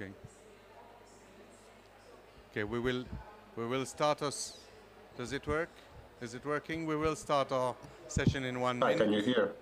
Okay. Okay, we will start us. Does it work? Is it working? We will start our session in 1 Hi, minute. can you hear?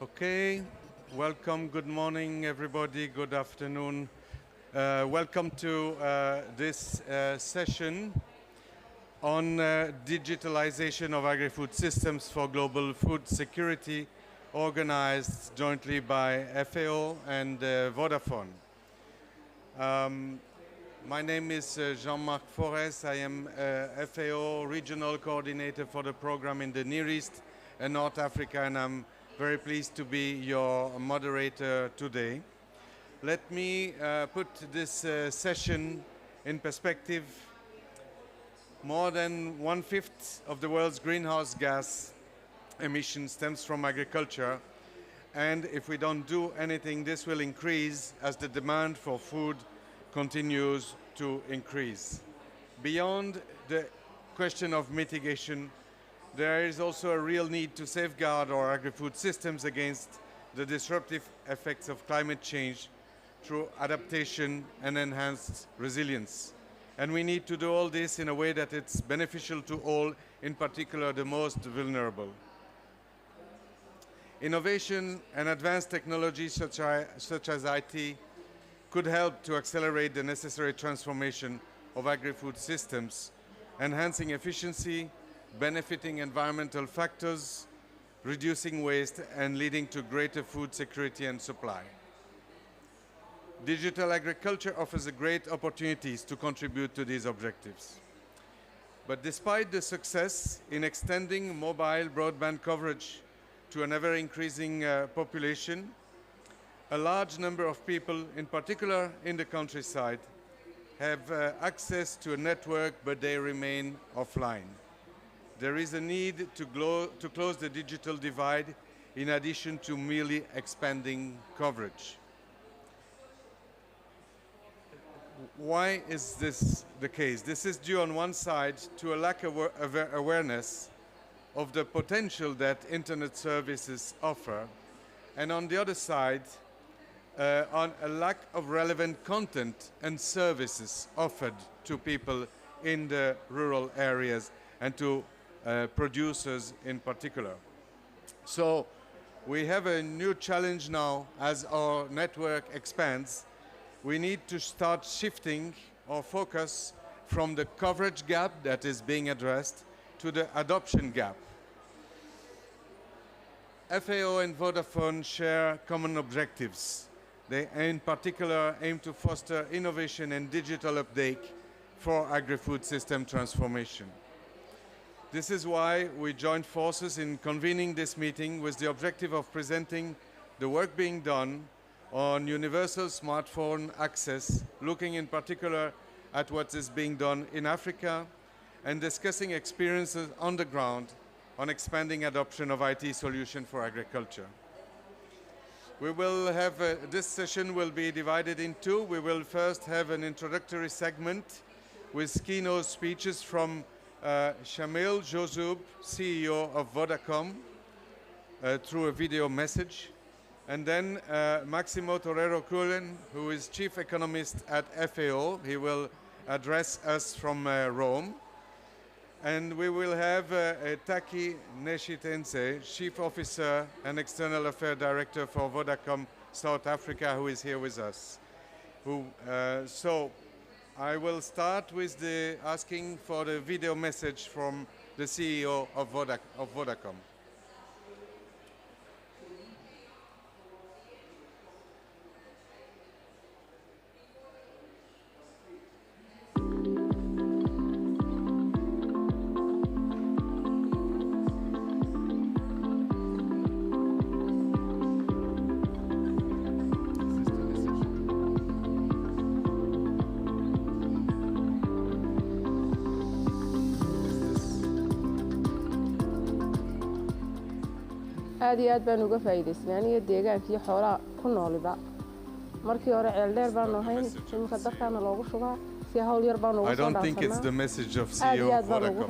Okay, welcome, good morning everybody, good afternoon. Welcome to this session on digitalization of agri-food systems for global food security, organized jointly by FAO and Vodafone. My name is Jean-Marc Forest. I am FAO Regional Coordinator for the program in the Near East and North Africa, and I'm very pleased to be your moderator today. Let me put this session in perspective. More than 1/5 of the world's greenhouse gas emissions stems from agriculture, and if we don't do anything, this will increase as the demand for food continues to increase. Beyond the question of mitigation, there is also a real need to safeguard our agri-food systems against the disruptive effects of climate change through adaptation and enhanced resilience. And we need to do all this in a way that it's beneficial to all, in particular the most vulnerable. Innovation and advanced technologies such as IT could help to accelerate the necessary transformation of agri-food systems, enhancing efficiency, benefiting environmental factors, reducing waste, and leading to greater food security and supply. Digital agriculture offers great opportunities to contribute to these objectives. But despite the success in extending mobile broadband coverage to an ever-increasing population, a large number of people, in particular in the countryside, have access to a network, but they remain offline. There is a need to close the digital divide in addition to merely expanding coverage. Why is this the case? This is due on one side to a lack of awareness of the potential that internet services offer, and on the other side, on a lack of relevant content and services offered to people in the rural areas and to producers in particular. So we have a new challenge now as our network expands. We need to start shifting our focus from the coverage gap that is being addressed to the adoption gap. FAO and Vodafone share common objectives. They, in particular, aim to foster innovation and digital uptake for agri-food system transformation. This is why we joined forces in convening this meeting with the objective of presenting the work being done on universal smartphone access, looking in particular at what is being done in Africa, and discussing experiences on the ground on expanding adoption of IT solutions for agriculture. We will have, this session will be divided in two. We will first have an introductory segment with keynote speeches from Shamil Jozoub, CEO of Vodacom, through a video message. And then Maximo Torero-Cullen, who is Chief Economist at FAO. He will address us from Rome. And we will have Taki Neshitense, Chief Officer and External Affairs Director for Vodacom South Africa, who is here with us. So I will start with asking for the video message from the CEO of Vodacom. aad iyo aad baan uga faa'iideysnay aniga deegaankii xoolaha ku nooliba markii hore ceel dheer baan ahayn imika dadkaana loogu shubaa si hawl yar baan ugu soo dhaafsanaa. I don't think it's the message of CEO of Vodacom.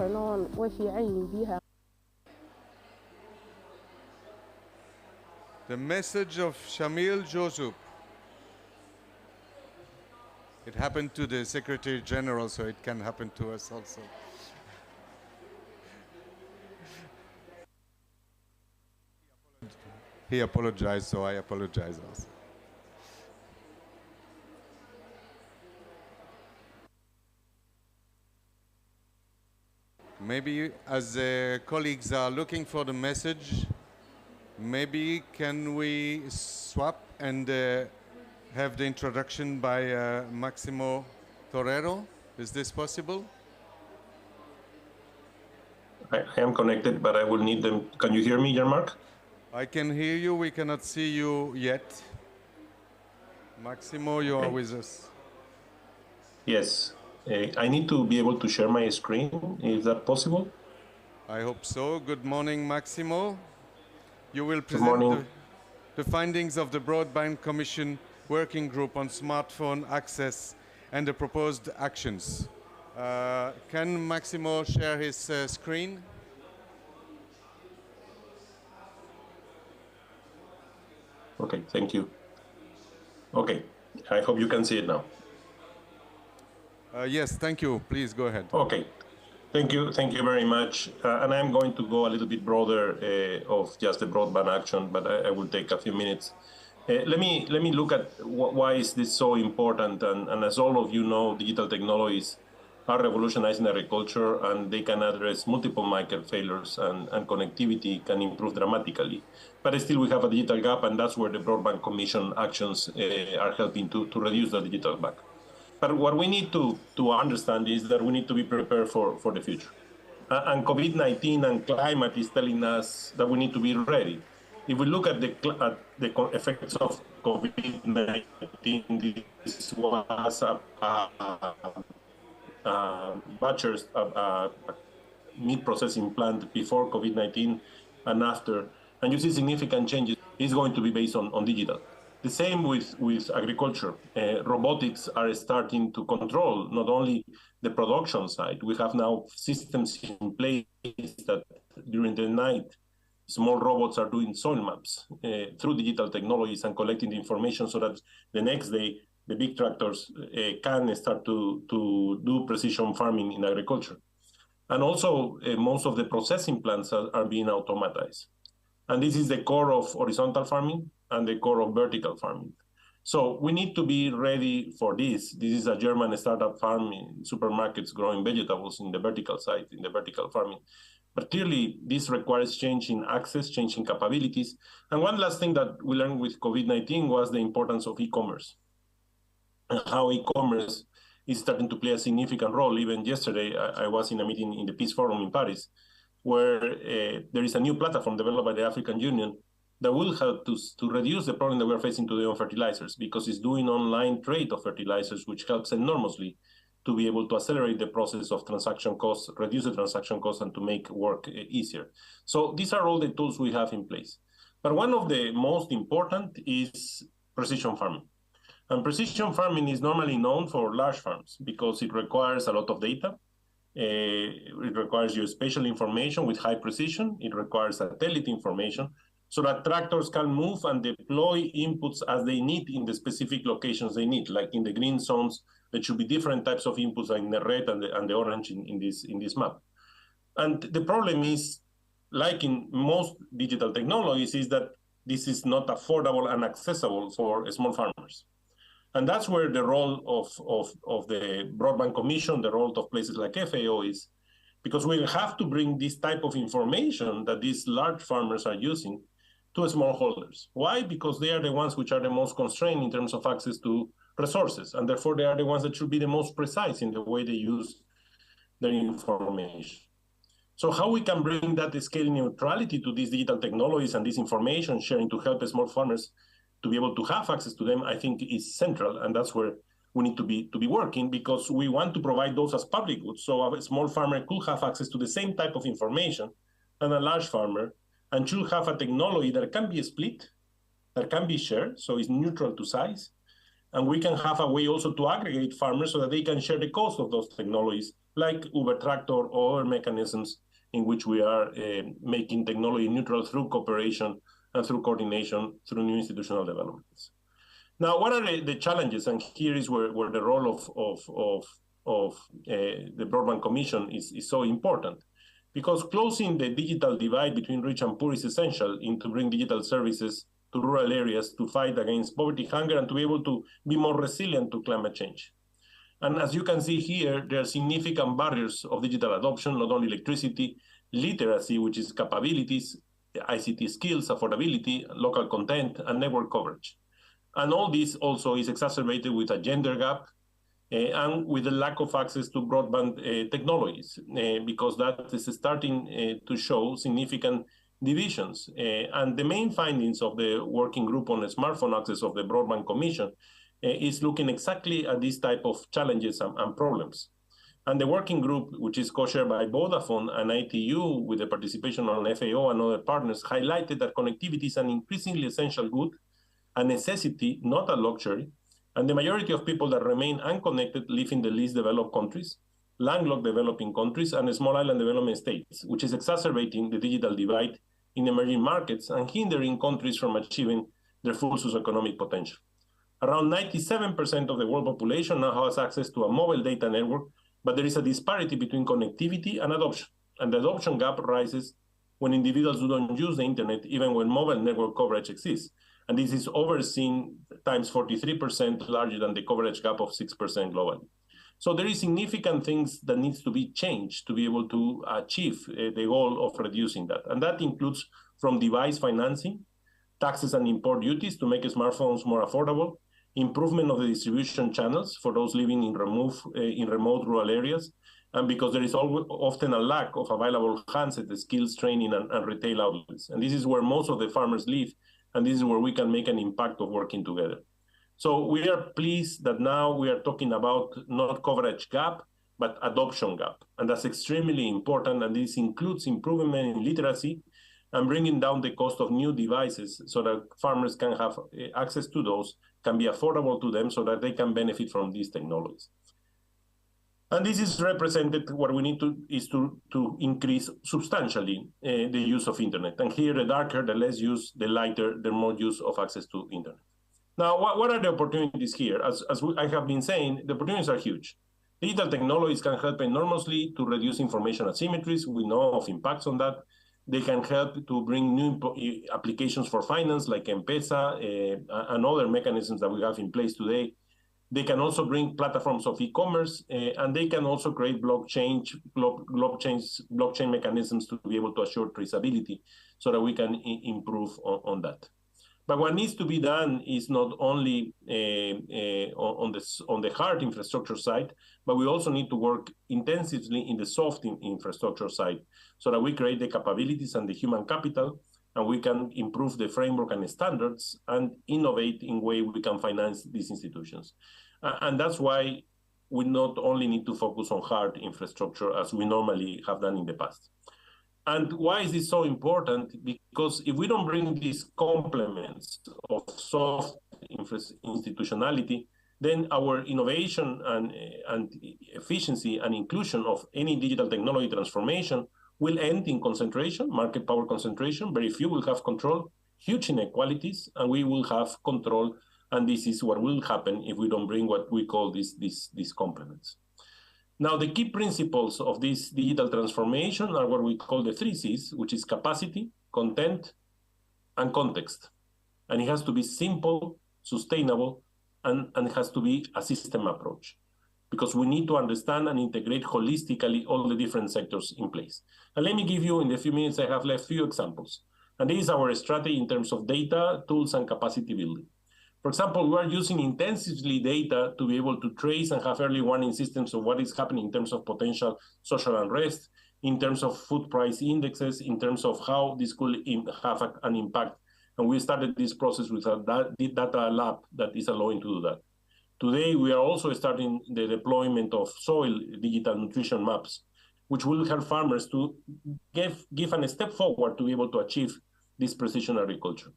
Way fiican yihiin biyaha. The message of Shamil Joseph. It happened to the Secretary General, so it can happen to us also. He apologized, so I apologize also. Maybe as colleagues are looking for the message, maybe can we swap and have the introduction by Maximo Torero? Is this possible? I am connected, but I will need them. Can you hear me, Jean-Marc? I can hear you. We cannot see you yet. Maximo, you are with us. Yes. I need to be able to share my screen. Is that possible? I hope so. Good morning, Maximo. You will present the findings of the Broadband Commission Working Group on Smartphone Access and the proposed actions. Can Maximo share his screen? Okay, thank you. Okay, I hope you can see it now. Yes, thank you. Please go ahead. Okay, thank you very much. And I'm going to go a little bit broader of just the broadband action, but I will take a few minutes. Let me look at why is this so important. And as all of you know, digital technologies are revolutionizing agriculture, and they can address multiple market failures, and connectivity can improve dramatically. But still, we have a digital gap, and that's where the Broadband Commission actions are helping to reduce the digital gap. But what we need to understand is that we need to be prepared for the future. And COVID-19 and climate is telling us that we need to be ready. If we look at the effects of COVID-19, this was butcher's meat processing plant before COVID-19 and after, and you see significant changes. It's going to be based on digital. The same with agriculture. Robotics are starting to control not only the production side. We have now systems in place that during the night, small robots are doing soil maps through digital technologies and collecting the information so that the next day, the big tractors can start to do precision farming in agriculture. And also, most of the processing plants are being automatized. And this is the core of horizontal farming and the core of vertical farming. So we need to be ready for this. This is a German startup farm in supermarkets growing vegetables in the vertical side, in the vertical farming. But clearly, this requires change in access, change in capabilities. And one last thing that we learned with COVID-19 was the importance of e-commerce. And how e-commerce is starting to play a significant role. Even yesterday, I was in a meeting in the Peace Forum in Paris, where there is a new platform developed by the African Union that will help to reduce the problem that we're facing today on fertilizers, because it's doing online trade of fertilizers, which helps enormously to be able to accelerate the process of transaction costs, reduce the transaction costs, and to make work easier. So these are all the tools we have in place. But one of the most important is precision farming. And precision farming is normally known for large farms because it requires a lot of data. It requires geospatial information with high precision. It requires satellite information so that tractors can move and deploy inputs as they need in the specific locations they need. Like in the green zones, there should be different types of inputs like in the red and the orange in this map. And the problem is, like in most digital technologies, is that this is not affordable and accessible for small farmers. And that's where the role of the Broadband Commission, the role of places like FAO is, because we have to bring this type of information that these large farmers are using to smallholders. Why? Because they are the ones which are the most constrained in terms of access to resources, and therefore they are the ones that should be the most precise in the way they use their information. So how we can bring that scale neutrality to these digital technologies and this information sharing to help small farmers to be able to have access to them, I think is central, and that's where we need to be working, because we want to provide those as public goods. So a small farmer could have access to the same type of information than a large farmer, and should have a technology that can be split, that can be shared, so it's neutral to size. And we can have a way also to aggregate farmers so that they can share the cost of those technologies, like Uber Tractor or other mechanisms in which we are making technology neutral through cooperation and through coordination, through new institutional developments. Now, what are the challenges? And here is where the role of the Broadband Commission is so important, because closing the digital divide between rich and poor is essential to bring digital services to rural areas to fight against poverty, hunger, and to be able to be more resilient to climate change. And as you can see here, there are significant barriers of digital adoption, not only electricity, literacy, which is capabilities, ICT skills, affordability, local content, and network coverage. And all this also is exacerbated with a gender gap and with the lack of access to broadband technologies, because that is starting to show significant divisions. And the main findings of the working group on smartphone access of the Broadband Commission is looking exactly at these type of challenges and problems. And the working group, which is co-chaired by Vodafone and ITU with the participation on FAO and other partners, highlighted that connectivity is an increasingly essential good, a necessity, not a luxury. And the majority of people that remain unconnected live in the least developed countries, landlocked developing countries, and small island development states, which is exacerbating the digital divide in emerging markets and hindering countries from achieving their full socioeconomic potential. Around 97% of the world population now has access to a mobile data network, but there is a disparity between connectivity and adoption. And the adoption gap rises when individuals don't use the internet, even when mobile network coverage exists. And this is overseen times 43% larger than the coverage gap of 6% globally. So there is significant things that needs to be changed to be able to achieve the goal of reducing that. And that includes from device financing, taxes and import duties to make smartphones more affordable, improvement of the distribution channels for those living in remote rural areas, and because there is often a lack of available handset skills, training, and retail outlets. And this is where most of the farmers live, and this is where we can make an impact of working together. So we are pleased that now we are talking about not coverage gap, but adoption gap. And that's extremely important, and this includes improvement in literacy and bringing down the cost of new devices so that farmers can have access to those, can be affordable to them so that they can benefit from these technologies. And this is represented, what we need to is to increase substantially the use of internet. And here, the darker, the less use, the lighter, the more use of access to internet. Now, what are the opportunities here? As I have been saying, the opportunities are huge. Digital technologies can help enormously to reduce information asymmetries. We know of impacts on that. They can help to bring new applications for finance, like M-Pesa and other mechanisms that we have in place today. They can also bring platforms of e-commerce, and they can also create blockchain mechanisms to be able to assure traceability so that we can improve on that. But what needs to be done is not only on the hard infrastructure side, but we also need to work intensively in the soft infrastructure side so that we create the capabilities and the human capital, and we can improve the framework and standards and innovate in way we can finance these institutions. And that's why we not only need to focus on hard infrastructure as we normally have done in the past. And why is this so important? Because if we don't bring these complements of soft institutionality, then our innovation and efficiency and inclusion of any digital technology transformation will end in concentration, market power concentration. Very few will have control, huge inequalities, and we will have control. And this is what will happen if we don't bring what we call these complements. Now, the key principles of this digital transformation are what we call the 3 Cs, which is capacity, content, and context. And it has to be simple, sustainable, and it has to be a system approach, because we need to understand and integrate holistically all the different sectors in place. And let me give you, in the few minutes I have left, few examples. And this is our strategy in terms of data, tools, and capacity building. For example, we are using intensively data to be able to trace and have early warning systems of what is happening in terms of potential social unrest, in terms of food price indexes, in terms of how this could have an impact. And we started this process with a data lab that is allowing to do that. Today, we are also starting the deployment of soil digital nutrition maps, which will help farmers to give a step forward to be able to achieve this precision agriculture.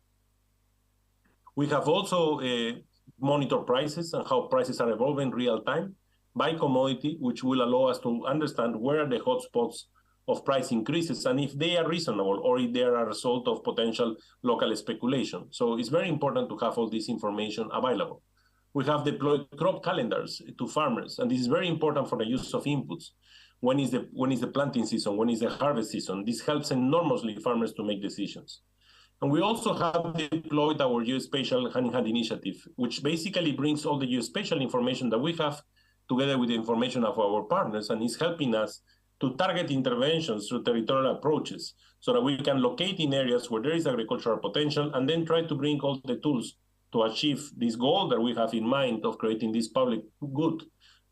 We have also monitored prices and how prices are evolving real time by commodity, which will allow us to understand where are the hotspots of price increases and if they are reasonable or if they are a result of potential local speculation. So it's very important to have all this information available. We have deployed crop calendars to farmers, and this is very important for the use of inputs. When is the planting season? When is the harvest season? This helps enormously farmers to make decisions. And we also have deployed our geospatial hand-in-hand initiative, which basically brings all the geospatial information that we have together with the information of our partners, and is helping us to target interventions through territorial approaches so that we can locate in areas where there is agricultural potential and then try to bring all the tools to achieve this goal that we have in mind of creating this public good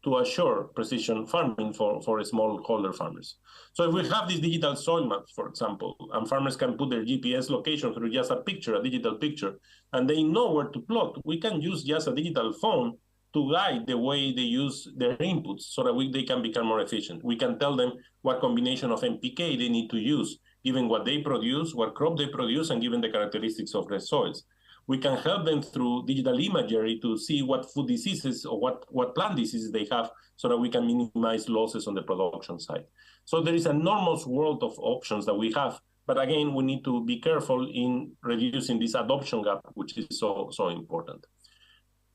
to assure precision farming for smallholder farmers. So if we have these digital soil maps, for example, and farmers can put their GPS location through just a picture, a digital picture, and they know where to plot, we can use just a digital phone to guide the way they use their inputs so that they can become more efficient. We can tell them what combination of NPK they need to use, given what they produce, what crop they produce, and given the characteristics of their soils. We can help them through digital imagery to see what food diseases or what plant diseases they have so that we can minimize losses on the production side. So there is an enormous world of options that we have. But again, we need to be careful in reducing this adoption gap, which is so important.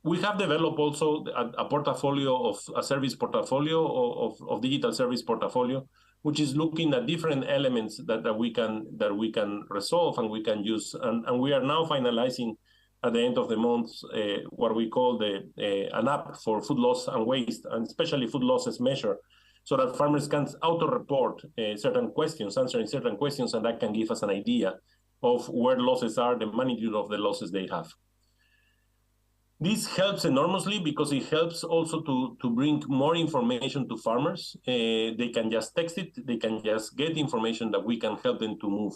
We have developed also a portfolio of a service portfolio of digital service portfolio, which is looking at different elements that we can resolve and we can use. And we are now finalizing at the end of the month what we call an app for food loss and waste, and especially food losses measure, so that farmers can auto-report certain questions, answering certain questions, and that can give us an idea of where losses are, the magnitude of the losses they have. This helps enormously because it helps also to bring more information to farmers. They can just text it, they can just get information that we can help them to move.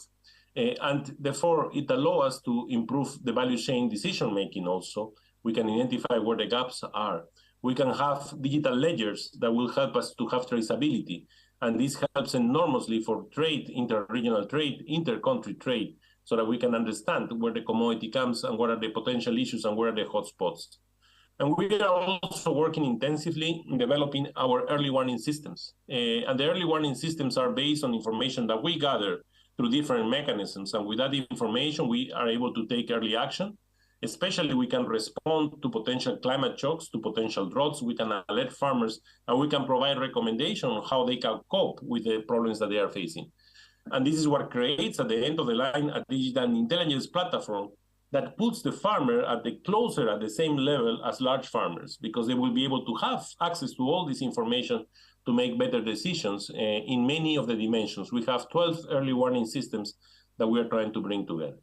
And therefore, it allows us to improve the value chain decision making also. We can identify where the gaps are. We can have digital ledgers that will help us to have traceability. And this helps enormously for trade, inter-regional trade, inter-country trade, so that we can understand where the commodity comes and what are the potential issues and where are the hotspots. And we are also working intensively in developing our early warning systems. And the early warning systems are based on information that we gather through different mechanisms. And with that information, we are able to take early action. Especially, we can respond to potential climate shocks, to potential droughts. We can alert farmers, and we can provide recommendations on how they can cope with the problems that they are facing. And this is what creates, at the end of the line, a digital intelligence platform that puts the farmer at the same level as large farmers, because they will be able to have access to all this information to make better decisions in many of the dimensions. We have 12 early warning systems that we are trying to bring together.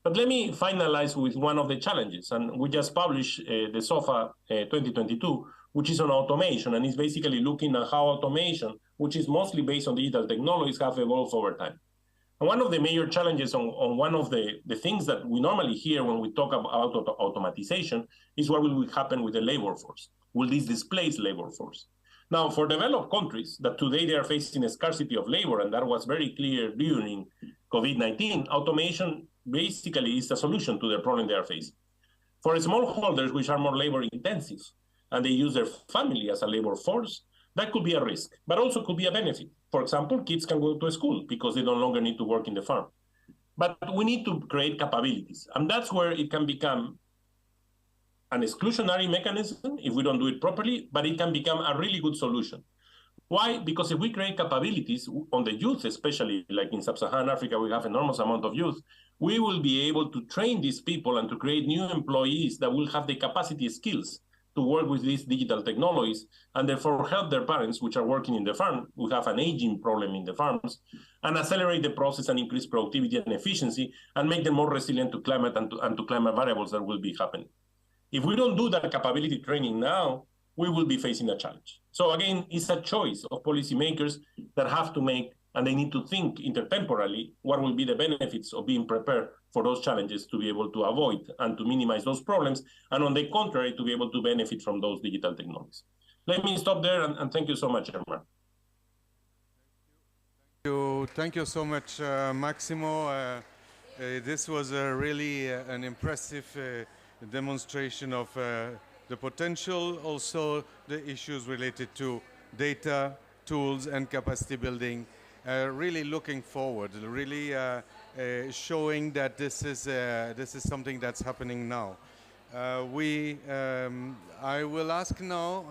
But let me finalize with one of the challenges. And we just published the SOFA 2022, which is on automation, and it's basically looking at how automation, which is mostly based on digital technologies, have evolved over time. And one of the major challenges on one of the things that we normally hear when we talk about automatization is what will happen with the labor force. Will this displace labor force? Now, for developed countries that today they are facing a scarcity of labor, and that was very clear during COVID-19, automation basically is the solution to the problem they are facing. For smallholders, which are more labor intensive, and they use their family as a labor force, that could be a risk, but also could be a benefit. For example, kids can go to school because they no longer need to work in the farm. But we need to create capabilities, and that's where it can become an exclusionary mechanism if we don't do it properly, but it can become a really good solution. Why? Because if we create capabilities on the youth, especially like in sub-Saharan Africa, we have enormous amount of youth, we will be able to train these people and to create new employees that will have the capacity skills to work with these digital technologies and therefore help their parents, which are working in the farm, who have an aging problem in the farms, and accelerate the process and increase productivity and efficiency and make them more resilient to climate and to climate variables that will be happening. If we don't do that capability training now, we will be facing a challenge. So again, it's a choice of policymakers that have to make, and they need to think intertemporally what will be the benefits of being prepared for those challenges to be able to avoid and to minimize those problems, and on the contrary, to be able to benefit from those digital technologies. Let me stop there, and thank you so much, Emma. Thank you so much, Maximo. This was really an impressive demonstration of the potential, also the issues related to data, tools, and capacity building. Really looking forward, really showing that this is something that's happening now. I will ask now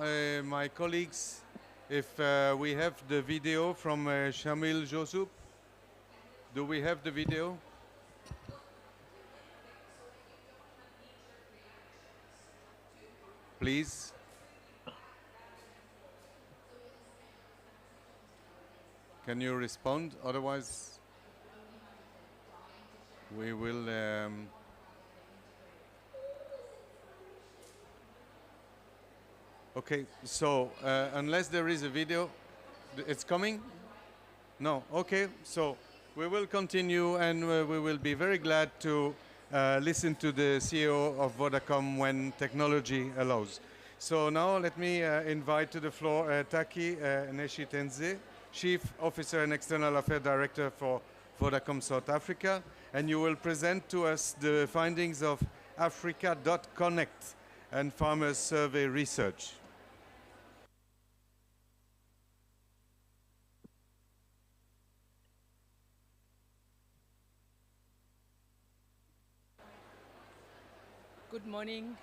my colleagues if we have the video from Shamil Josub. Do we have the video? Please. Can you respond? Otherwise, we will. Okay, so unless there is a video, it's coming? No, okay, so we will continue and we will be very glad to listen to the CEO of Vodacom when technology allows. So now let me invite to the floor Taki Neshitenze, Chief Officer and External Affairs Director for Vodacom South Africa, and you will present to us the findings of Africa.Connect and Farmers Survey Research. Good morning,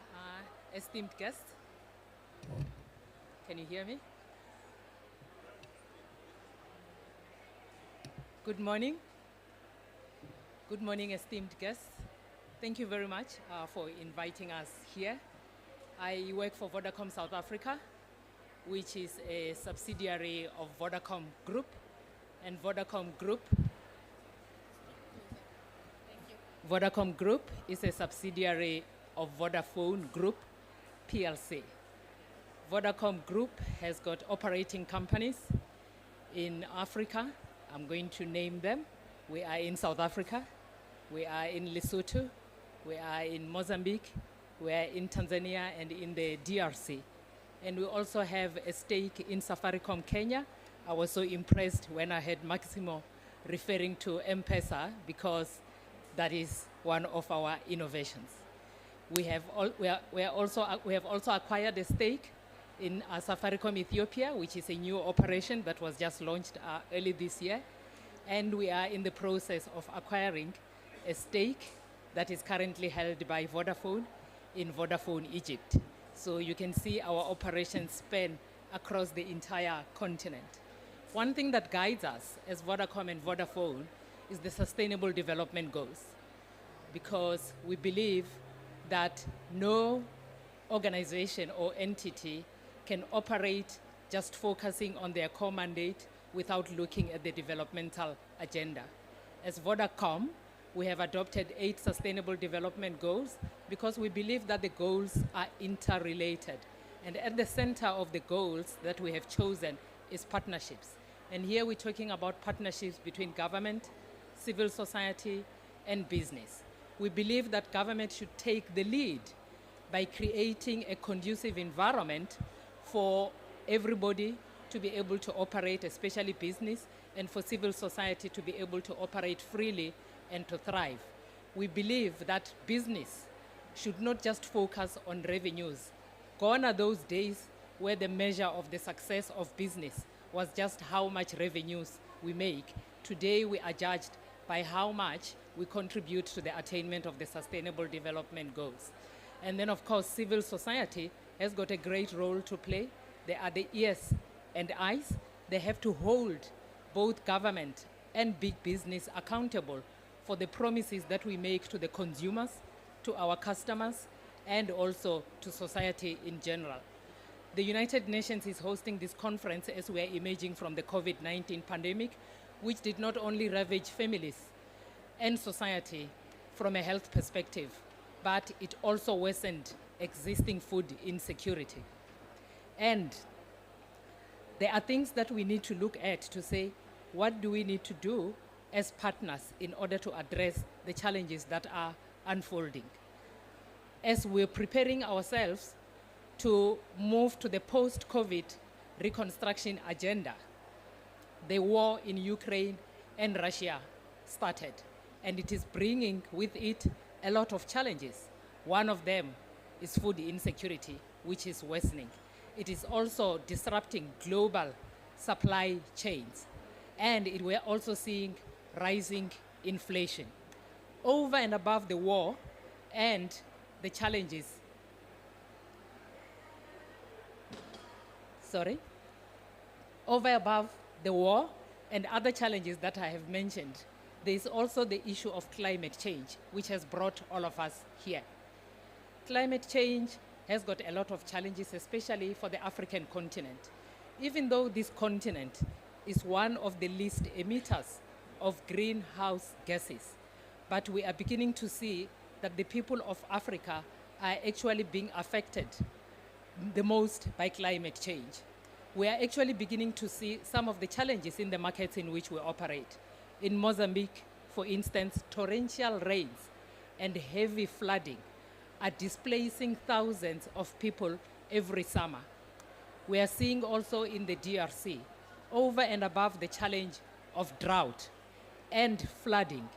esteemed guests. Can you hear me? Good morning. Good morning, esteemed guests. Thank you very much for inviting us here. I work for Vodacom South Africa, which is a subsidiary of Vodacom Group. And Vodacom Group is a subsidiary of Vodafone Group PLC. Vodacom Group has got operating companies in Africa. I'm going to name them. We are in South Africa, we are in Lesotho, we are in Mozambique, we are in Tanzania and in the DRC. And we also have a stake in Safaricom Kenya. I was so impressed when I heard Maximo referring to M-Pesa because that is one of our innovations. We have also acquired a stake in Safaricom Ethiopia, which is a new operation that was just launched early this year. And we are in the process of acquiring a stake that is currently held by Vodafone in Vodafone Egypt. So you can see our operations span across the entire continent. One thing that guides us as Vodacom and Vodafone is the Sustainable Development Goals, because we believe that no organization or entity can operate just focusing on their core mandate without looking at the developmental agenda. As Vodacom, we have adopted 8 Sustainable Development Goals because we believe that the goals are interrelated. And at the center of the goals that we have chosen is partnerships. And here we're talking about partnerships between government, civil society, and business. We believe that government should take the lead by creating a conducive environment for everybody to be able to operate, especially business, and for civil society to be able to operate freely and to thrive. We believe that business should not just focus on revenues. Gone are those days where the measure of the success of business was just how much revenues we make. Today we are judged by how much we contribute to the attainment of the Sustainable Development Goals. And then, of course, civil society has got a great role to play. They are the ears and eyes. They have to hold both government and big business accountable for the promises that we make to the consumers, to our customers, and also to society in general. The United Nations is hosting this conference as we are emerging from the COVID-19 pandemic, which did not only ravage families and society from a health perspective, but it also worsened existing food insecurity. And there are things that we need to look at to say, what do we need to do as partners in order to address the challenges that are unfolding? As we're preparing ourselves to move to the post-COVID reconstruction agenda, the war in Ukraine and Russia started, and it is bringing with it a lot of challenges. One of them is food insecurity, which is worsening. It is also disrupting global supply chains, and we're also seeing rising inflation. Over and above the war and the challenges, over and above the war and other challenges that I have mentioned, there is also the issue of climate change, which has brought all of us here. Climate change has got a lot of challenges, especially for the African continent. Even though this continent is one of the least emitters of greenhouse gases, but we are beginning to see that the people of Africa are actually being affected the most by climate change. We are actually beginning to see some of the challenges in the markets in which we operate. In Mozambique, for instance, torrential rains and heavy flooding are displacing thousands of people every summer. We are seeing also in the DRC, over and above the challenge of drought and flooding,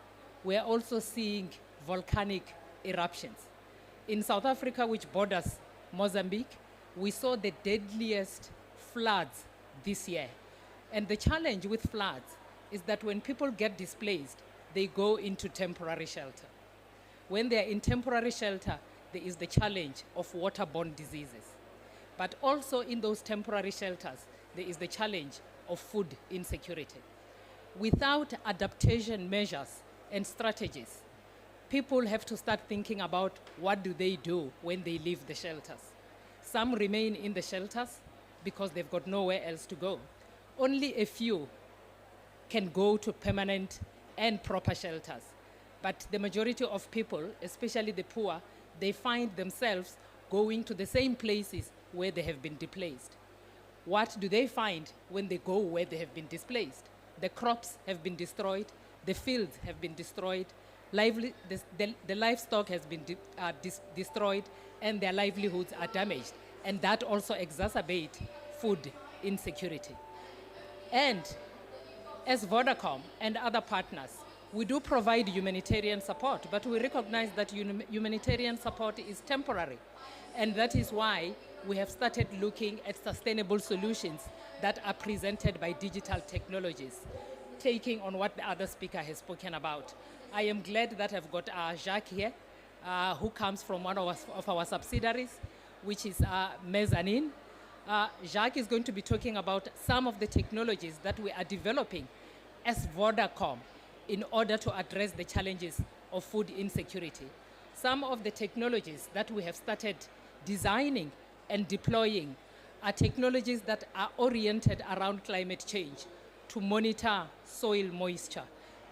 we are also seeing volcanic eruptions. In South Africa, which borders Mozambique, we saw the deadliest floods this year. And the challenge with floods is that when people get displaced, they go into temporary shelter. When they are in temporary shelter, there is the challenge of waterborne diseases. But also in those temporary shelters, there is the challenge of food insecurity. Without adaptation measures and strategies, people have to start thinking about what do they do when they leave the shelters. Some remain in the shelters because they've got nowhere else to go. Only a few can go to permanent and proper shelters. But the majority of people, especially the poor, they find themselves going to the same places where they have been displaced. What do they find when they go where they have been displaced? The crops have been destroyed, the fields have been destroyed, the livestock has been destroyed, and their livelihoods are damaged. And that also exacerbates food insecurity. And as Vodacom and other partners, we do provide humanitarian support, but we recognize that humanitarian support is temporary. And that is why we have started looking at sustainable solutions that are presented by digital technologies, taking on what the other speaker has spoken about. I am glad that I've got Jacques here, who comes from one of our subsidiaries, which is Mezzanine. Jacques is going to be talking about some of the technologies that we are developing as Vodacom in order to address the challenges of food insecurity. Some of the technologies that we have started designing and deploying are technologies that are oriented around climate change, to monitor soil moisture,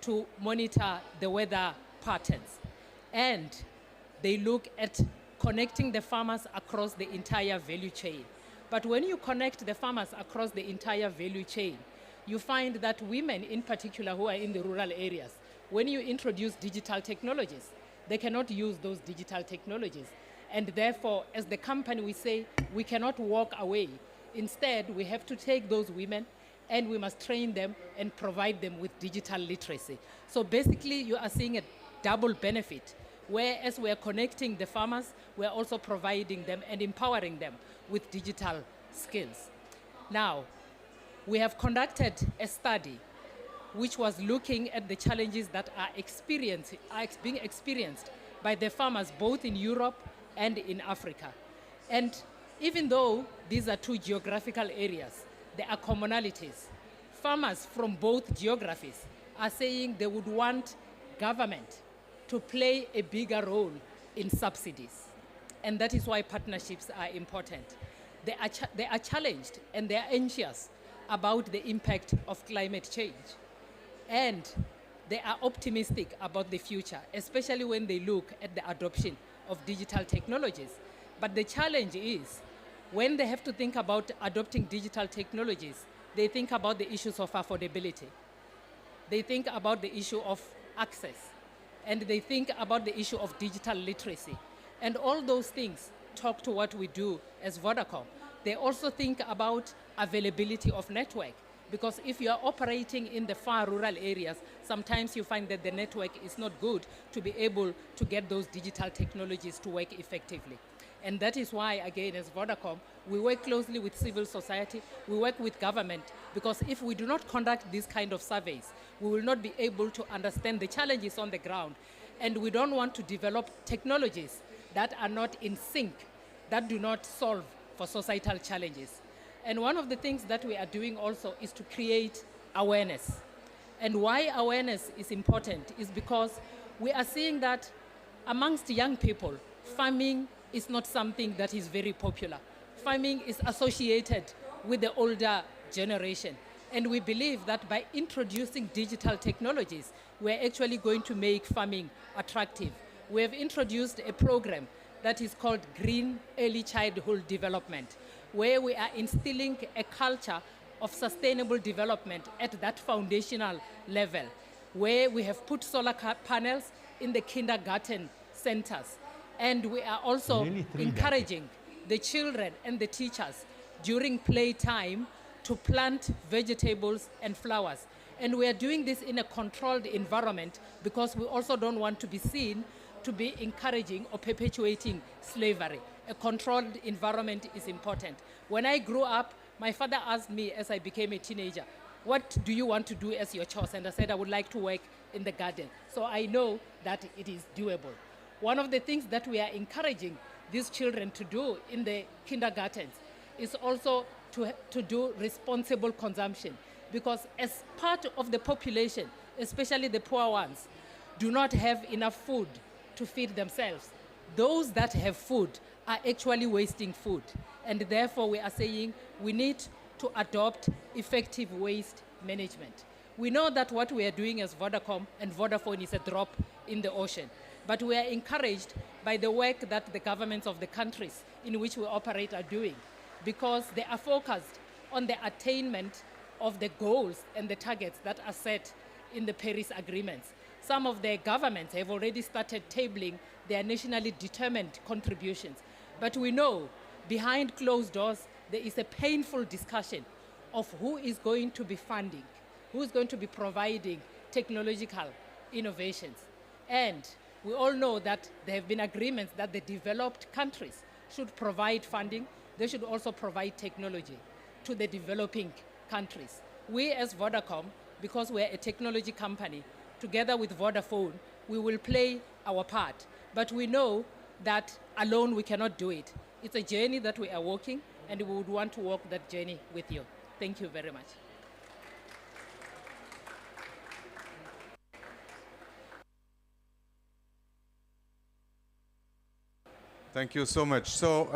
to monitor the weather patterns. And they look at connecting the farmers across the entire value chain. But when you connect the farmers across the entire value chain, you find that women in particular who are in the rural areas, when you introduce digital technologies, they cannot use those digital technologies. And therefore, as the company, we say, we cannot walk away. Instead, we have to take those women and we must train them and provide them with digital literacy. So basically, you are seeing a double benefit, where as we are connecting the farmers, we are also providing them and empowering them with digital skills. Now, we have conducted a study which was looking at the challenges that are being experienced by the farmers both in Europe and in Africa. And even though these are two geographical areas, there are commonalities. Farmers from both geographies are saying they would want government to play a bigger role in subsidies. And that is why partnerships are important. They are challenged and they are anxious about the impact of climate change. And they are optimistic about the future, especially when they look at the adoption of digital technologies. But the challenge is, when they have to think about adopting digital technologies, they think about the issues of affordability. They think about the issue of access. And they think about the issue of digital literacy. And all those things talk to what we do as Vodacom. They also think about availability of network, because if you are operating in the far rural areas, sometimes you find that the network is not good to be able to get those digital technologies to work effectively. And that is why, again, as Vodacom, we work closely with civil society, we work with government, because if we do not conduct these kind of surveys, we will not be able to understand the challenges on the ground. And we don't want to develop technologies that are not in sync, that do not solve for societal challenges. And one of the things that we are doing also is to create awareness. And why awareness is important is because we are seeing that amongst young people, farming is not something that is very popular. Farming is associated with the older generation. And we believe that by introducing digital technologies, we're actually going to make farming attractive. We have introduced a program that is called Green Early Childhood Development, where we are instilling a culture of sustainable development at that foundational level, where we have put solar panels in the kindergarten centers. And we are also encouraging the children and the teachers during playtime to plant vegetables and flowers. And we are doing this in a controlled environment because we also don't want to be seen to be encouraging or perpetuating slavery. A controlled environment is important. When I grew up, my father asked me as I became a teenager, what do you want to do as your chores? And I said, I would like to work in the garden. So I know that it is doable. One of the things that we are encouraging these children to do in the kindergartens is also to do responsible consumption. Because as part of the population, especially the poor ones, do not have enough food to feed themselves. Those that have food are actually wasting food. And therefore we are saying we need to adopt effective waste management. We know that what we are doing as Vodacom and Vodafone is a drop in the ocean. But we are encouraged by the work that the governments of the countries in which we operate are doing, because they are focused on the attainment of the goals and the targets that are set in the Paris agreements. Some of their governments have already started tabling their nationally determined contributions. But we know behind closed doors, there is a painful discussion of who is going to be funding, who is going to be providing technological innovations. And we all know that there have been agreements that the developed countries should provide funding. They should also provide technology to the developing countries. We as Vodacom, because we're a technology company, together with Vodafone, we will play our part. But we know that alone we cannot do it. It's a journey that we are walking, and we would want to walk that journey with you. Thank you very much. Thank you so much. So,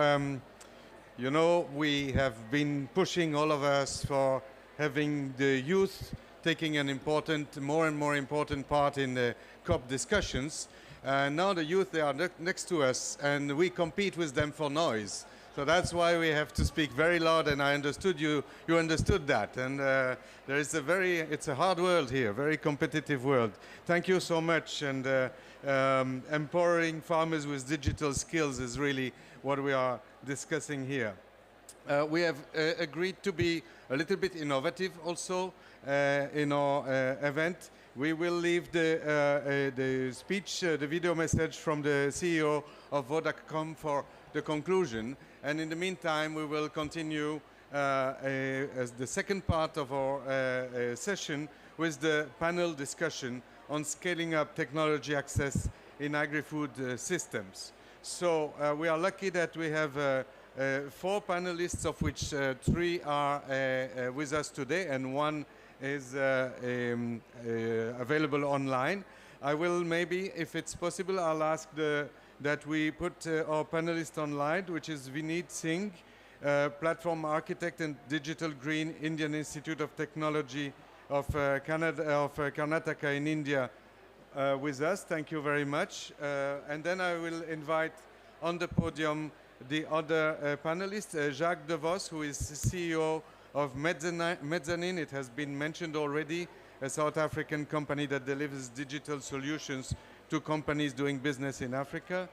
you know, we have been pushing, all of us, for having the youth taking an important, more and more important part in the COP discussions. Now the youth, they are next to us, and we compete with them for noise. So that's why we have to speak very loud, and I understood you understood that. And there is it's a hard world here, very competitive world. Thank you so much. And empowering farmers with digital skills is really what we are discussing here. We have agreed to be a little bit innovative also in our event. We will leave the speech, the video message from the CEO of Vodacom for the conclusion. And in the meantime, we will continue as the second part of our session with the panel discussion on scaling up technology access in agri-food systems. So we are lucky that we have 4 panelists, of which 3 are with us today, and 1 is available online. I will maybe, if it's possible, I'll ask that we put our panelist online, which is Vineet Singh, platform architect and digital green, Indian Institute of Technology of Karnataka in India, with us. Thank you very much. And then I will invite on the podium the other panelist, Jacques De Vos, who is CEO of Mezzanine. It has been mentioned already, a South African company that delivers digital solutions to companies doing business in Africa.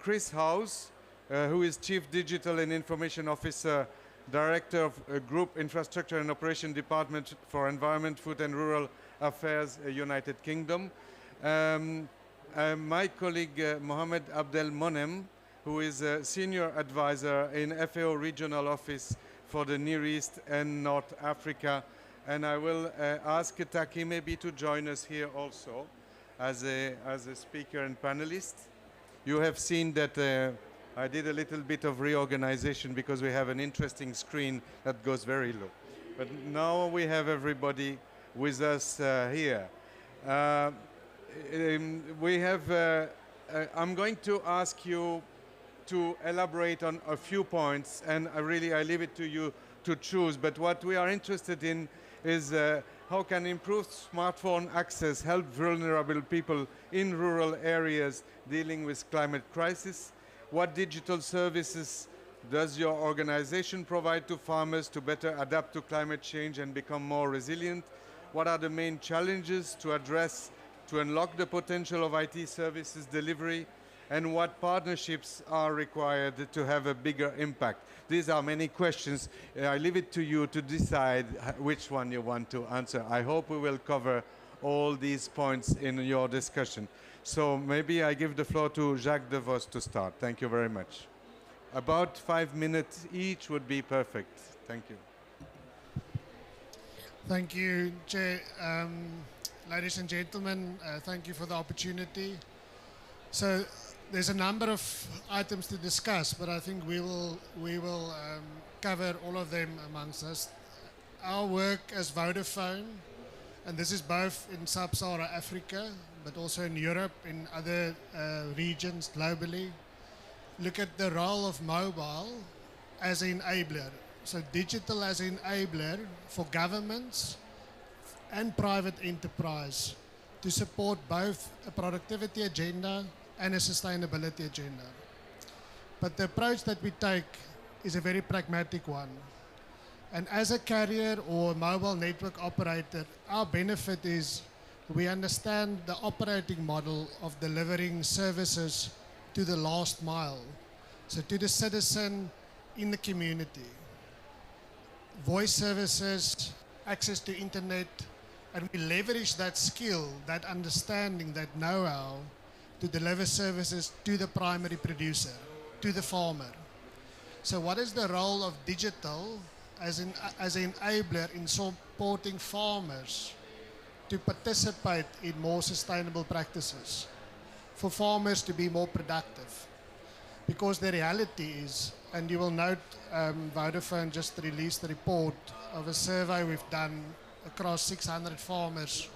Chris House, who is Chief Digital and Information Officer, Director of Group Infrastructure and Operation Department for Environment, Food and Rural Affairs, United Kingdom. My colleague Mohamed Abdel Monem, who is a Senior Advisor in FAO Regional Office for the Near East and North Africa. And I will ask Taki maybe to join us here also as a speaker and panelist. You have seen that I did a little bit of reorganization because we have an interesting screen that goes very low. But now we have everybody with us here. I'm going to ask you to elaborate on a few points, and I leave it to you to choose. But what we are interested in is how can improved smartphone access help vulnerable people in rural areas dealing with climate crisis? What digital services does your organization provide to farmers to better adapt to climate change and become more resilient? What are the main challenges to address to unlock the potential of IT services delivery? And what partnerships are required to have a bigger impact? These are many questions. I leave it to you to decide which one you want to answer. I hope we will cover all these points in your discussion. So maybe I give the floor to Jacques De Vos to start. Thank you very much. About 5 minutes each would be perfect. Thank you. Thank you, Chair. Ladies and gentlemen, thank you for the opportunity. So there's a number of items to discuss, but I think we will cover all of them amongst us. Our work as Vodafone, and this is both in sub-Saharan Africa, but also in Europe, in other regions globally, look at the role of mobile as an enabler. So digital as an enabler for governments and private enterprise to support both a productivity agenda and a sustainability agenda. But the approach that we take is a very pragmatic one. And as a carrier or mobile network operator, our benefit is we understand the operating model of delivering services to the last mile, so to the citizen in the community. Voice services, access to internet, and we leverage that skill, that understanding, that know-how to deliver services to the primary producer, to the farmer. So what is the role of digital as an enabler in supporting farmers to participate in more sustainable practices, for farmers to be more productive? Because the reality is, and you will note Vodafone just released a report of a survey we've done across 600 farmers,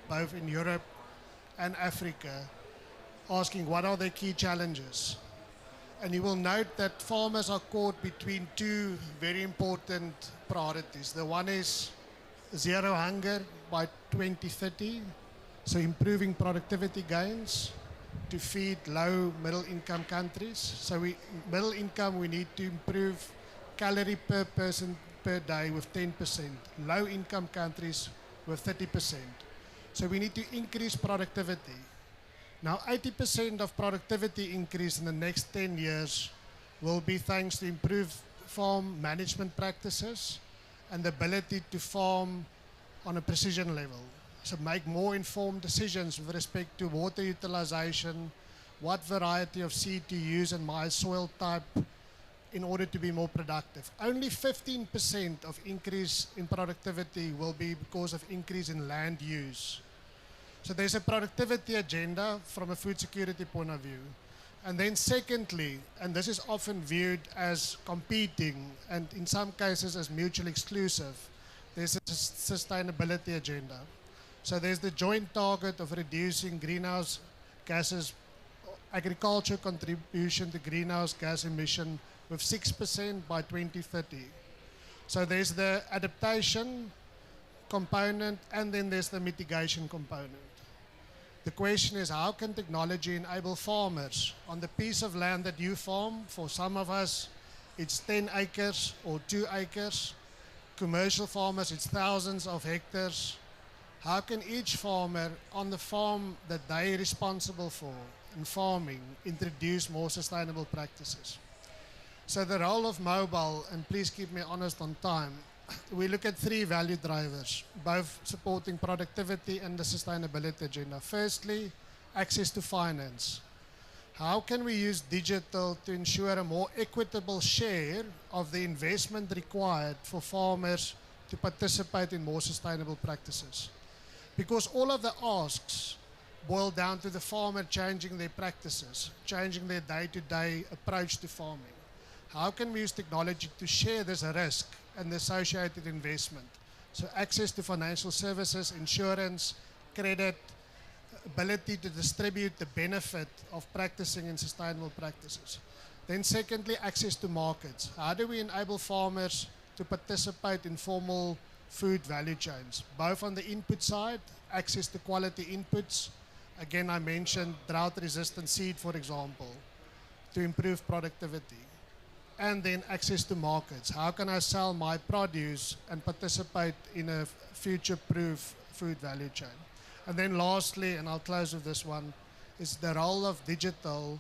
both in Europe and Africa, asking what are their key challenges. And you will note that farmers are caught between two very important priorities. The one is zero hunger by 2030, so improving productivity gains to feed low middle income countries. So middle income, we need to improve calorie per person per day with 10%, low income countries with 30%. So we need to increase productivity. Now 80% of productivity increase in the next 10 years will be thanks to improved farm management practices and the ability to farm on a precision level. So make more informed decisions with respect to water utilization, what variety of seed to use and my soil type in order to be more productive. Only 15% of increase in productivity will be because of increase in land use. So there's a productivity agenda from a food security point of view. And then secondly, and this is often viewed as competing and in some cases as mutually exclusive, there's a sustainability agenda. So there's the joint target of reducing greenhouse gases, agriculture contribution to greenhouse gas emission with 6% by 2030. So there's the adaptation component, and then there's the mitigation component. The question is, how can technology enable farmers on the piece of land that you farm? For some of us, it's 10 acres or 2 acres. Commercial farmers, it's thousands of hectares. How can each farmer on the farm that they're responsible for in farming introduce more sustainable practices? So the role of mobile, and please keep me honest on time, we look at 3 value drivers, both supporting productivity and the sustainability agenda. Firstly, access to finance. How can we use digital to ensure a more equitable share of the investment required for farmers to participate in more sustainable practices? Because all of the asks boil down to the farmer changing their practices, changing their day-to-day approach to farming. How can we use technology to share this risk and the associated investment? So access to financial services, insurance, credit, ability to distribute the benefit of practicing in sustainable practices. Then secondly, access to markets. How do we enable farmers to participate in formal food value chains, both on the input side, access to quality inputs. Again, I mentioned drought-resistant seed, for example, to improve productivity. And then access to markets. How can I sell my produce and participate in a future-proof food value chain? And then lastly, and I'll close with this one, is the role of digital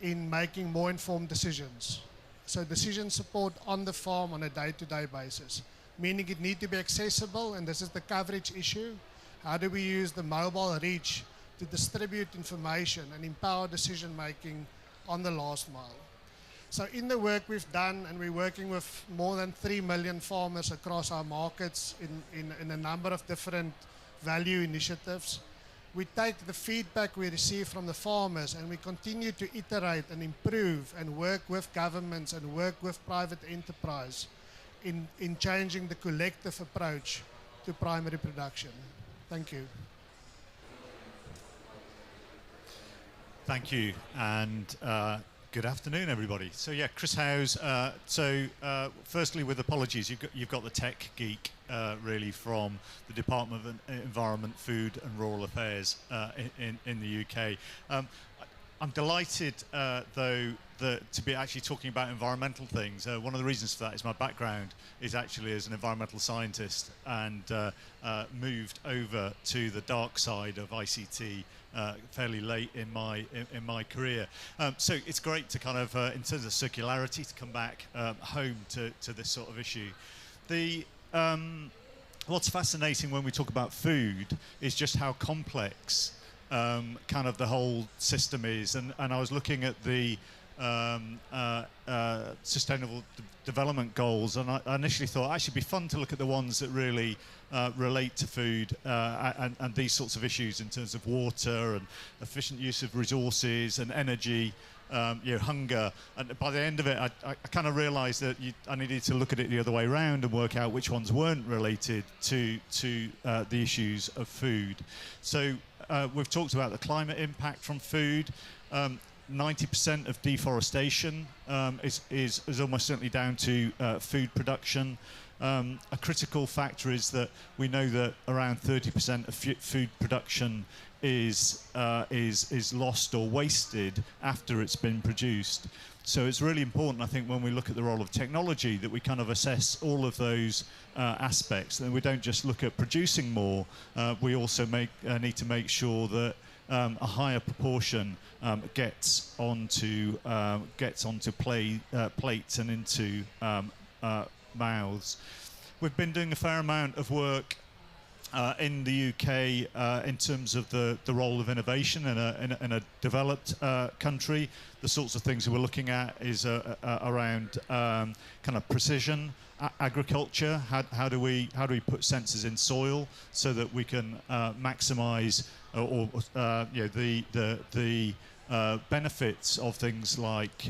in making more informed decisions. So decision support on the farm on a day-to-day basis, meaning it needs to be accessible, and this is the coverage issue. How do we use the mobile reach to distribute information and empower decision-making on the last mile? So in the work we've done, and we're working with more than 3 million farmers across our markets in a number of different value initiatives, we take the feedback we receive from the farmers and we continue to iterate and improve and work with governments and work with private enterprise in changing the collective approach to primary production. Thank you. Thank you, and good afternoon, everybody. So yeah, Chris Howes. Firstly, with apologies, you've got the tech geek really from the Department of Environment, Food and Rural Affairs in the UK. I'm delighted, though, to be actually talking about environmental things. One of the reasons for that is my background is actually as an environmental scientist, and moved over to the dark side of ICT fairly late in my career. So it's great to kind of, in terms of circularity, to come back home to this sort of issue. What's fascinating when we talk about food is just how complex kind of the whole system is, and I was looking at the Sustainable Development Goals, and I initially thought actually it'd be fun to look at the ones that really relate to food and these sorts of issues in terms of water and efficient use of resources and energy, hunger. And by the end of it, I kind of realised that I needed to look at it the other way around and work out which ones weren't related to the issues of food. So we've talked about the climate impact from food. 90% of deforestation is almost certainly down to food production. A critical factor is that we know that around 30% of food production is lost or wasted after it's been produced. So it's really important, I think, when we look at the role of technology, that we kind of assess all of those aspects, and we don't just look at producing more. We also need to make sure that a higher proportion gets onto plates and into mouths. We've been doing a fair amount of work in the UK in terms of the role of innovation in a developed country. The sorts of things that we're looking at is around kind of precision agriculture. How do we put sensors in soil so that we can maximise the benefits of things like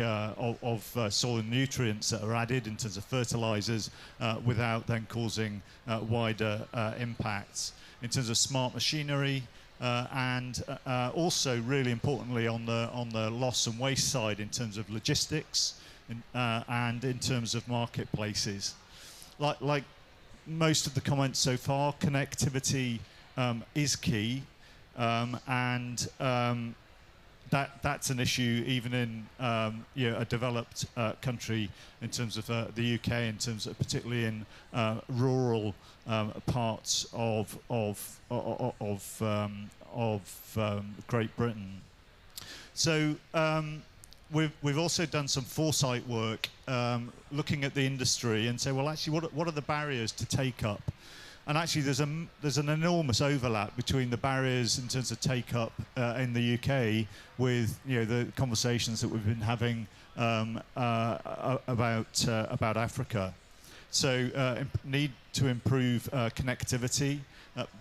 soil nutrients that are added in terms of fertilizers without then causing wider impacts. in terms of smart machinery, and also really importantly on the loss and waste side in terms of logistics and in terms of marketplaces. Like most of the comments so far, connectivity is key, and that's an issue even in a developed country in terms of the UK, in terms of particularly in rural parts of Great Britain. So we've also done some foresight work looking at the industry and say, well, actually, what are the barriers to take up? And actually, there's an enormous overlap between the barriers in terms of take up in the UK with the conversations that we've been having about Africa. So need to improve connectivity.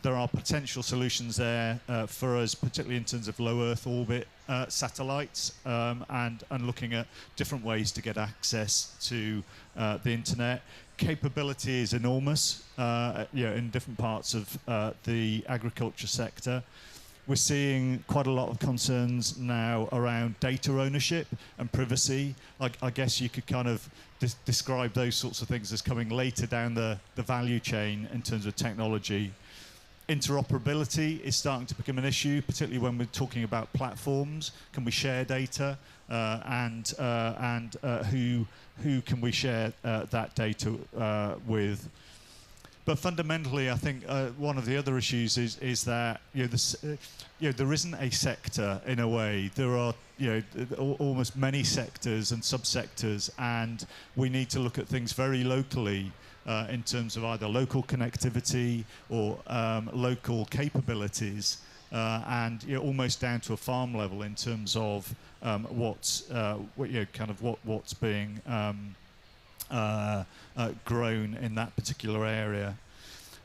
There are potential solutions there for us, particularly in terms of low Earth orbit satellites, and looking at different ways to get access to the internet. Capability is enormous, in different parts of the agriculture sector. We're seeing quite a lot of concerns now around data ownership and privacy. I guess you could kind of describe those sorts of things as coming later down the value chain in terms of technology. Interoperability is starting to become an issue, particularly when we're talking about platforms. Can we share data, and who can we share that data with? But fundamentally, I think one of the other issues is that there isn't a sector in a way. There are almost many sectors and subsectors, and we need to look at things very locally. In terms of either local connectivity or local capabilities, and almost down to a farm level in terms of what's being grown in that particular area.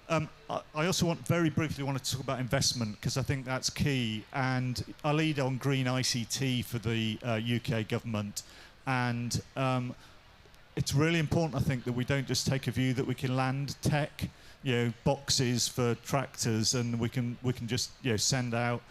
I also very briefly want to talk about investment, because I think that's key. And I lead on green ICT for the UK government, and it's really important, I think, that we don't just take a view that we can land tech, boxes for tractors, and we can just send out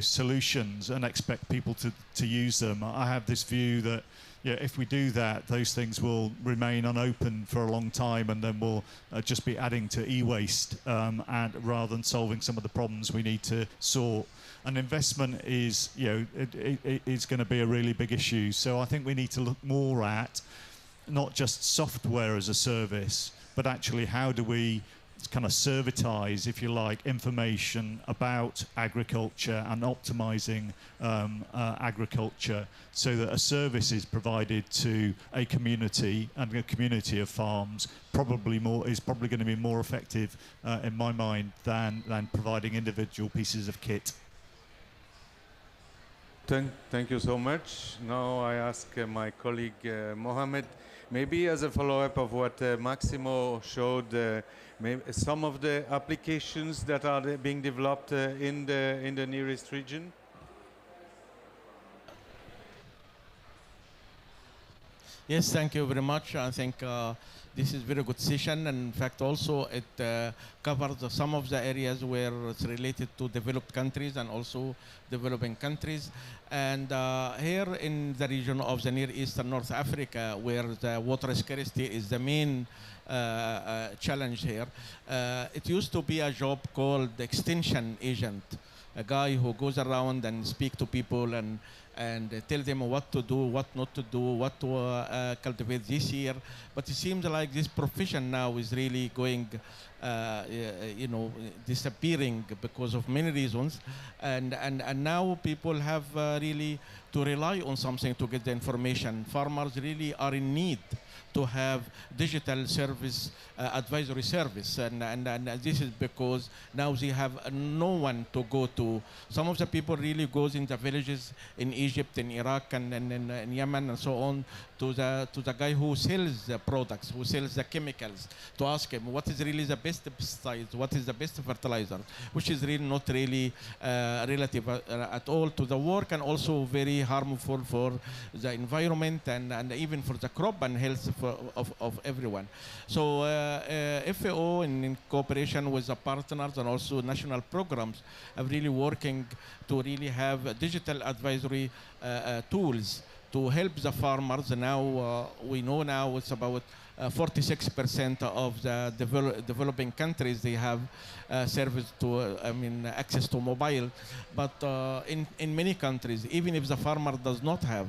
solutions and expect people to use them. I have this view that if we do that, those things will remain unopened for a long time, and then we'll just be adding to e-waste, and rather than solving some of the problems we need to sort. And investment is it's going to be a really big issue. So I think we need to look more at not just software as a service, but actually how do we kind of servitize, if you like, information about agriculture and optimizing agriculture, so that a service is provided to a community, and a community of farms is probably going to be more effective in my mind than providing individual pieces of kit. Thank you so much. Now I ask my colleague Mohamed, maybe as a follow-up of what Maximo showed, maybe some of the applications that are being developed in the nearest region. Yes, thank you very much. I think this is a very good session, and in fact also it covers some of the areas where it's related to developed countries and also developing countries. And here in the region of the Near East and North Africa, where the water scarcity is the main challenge here, it used to be a job called extension agent, a guy who goes around and speak to people and tell them what to do, what not to do, what to cultivate this year. But it seems like this profession now is really going, disappearing because of many reasons. And now people have really to rely on something to get the information. Farmers really are in need to have digital service, advisory service, and this is because now they have no one to go to. Some of the people really goes in the villages in Egypt, in Iraq, and in Yemen, and so on, to the guy who sells the products, who sells the chemicals, to ask him what is really the best best pesticides, what is the best fertilizer, which is really not really relative at all to the work, and also very harmful for the environment and even for the crop and health of everyone. So FAO in cooperation with the partners and also national programs are really working to really have digital advisory tools to help the farmers. Now we know now it's about 46% of the developing countries, they have service to, access to mobile. But in many countries, even if the farmer does not have,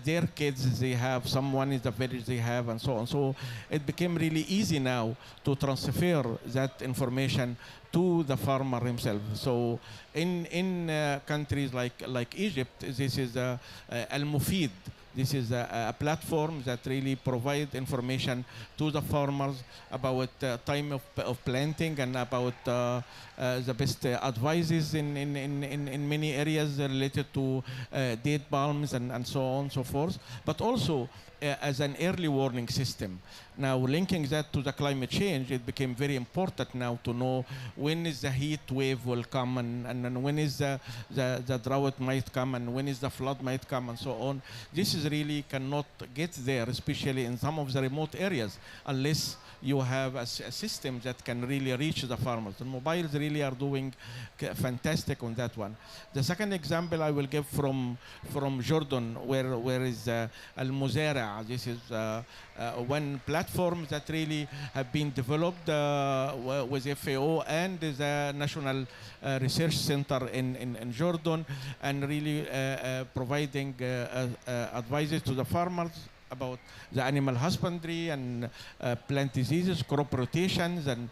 their kids, they have, someone in the village they have, and so on. So it became really easy now to transfer that information to the farmer himself. So in countries like Egypt, this is Al-Mufid. This is a platform that really provides information to the farmers about time of planting and about the best advices in many areas related to date palms and so on and so forth, but also as an early warning system. Now, linking that to the climate change, it became very important now to know when is the heat wave will come and when is the drought might come and when is the flood might come and so on. This is really cannot get there, especially in some of the remote areas, unless you have a system that can really reach the farmers. The mobiles really are doing fantastic on that one. The second example I will give from Jordan, where is Al-Muzara. This is one platform that really have been developed with FAO and the National Research Center in Jordan, and really providing advices to the farmers about the animal husbandry and plant diseases, crop rotations, and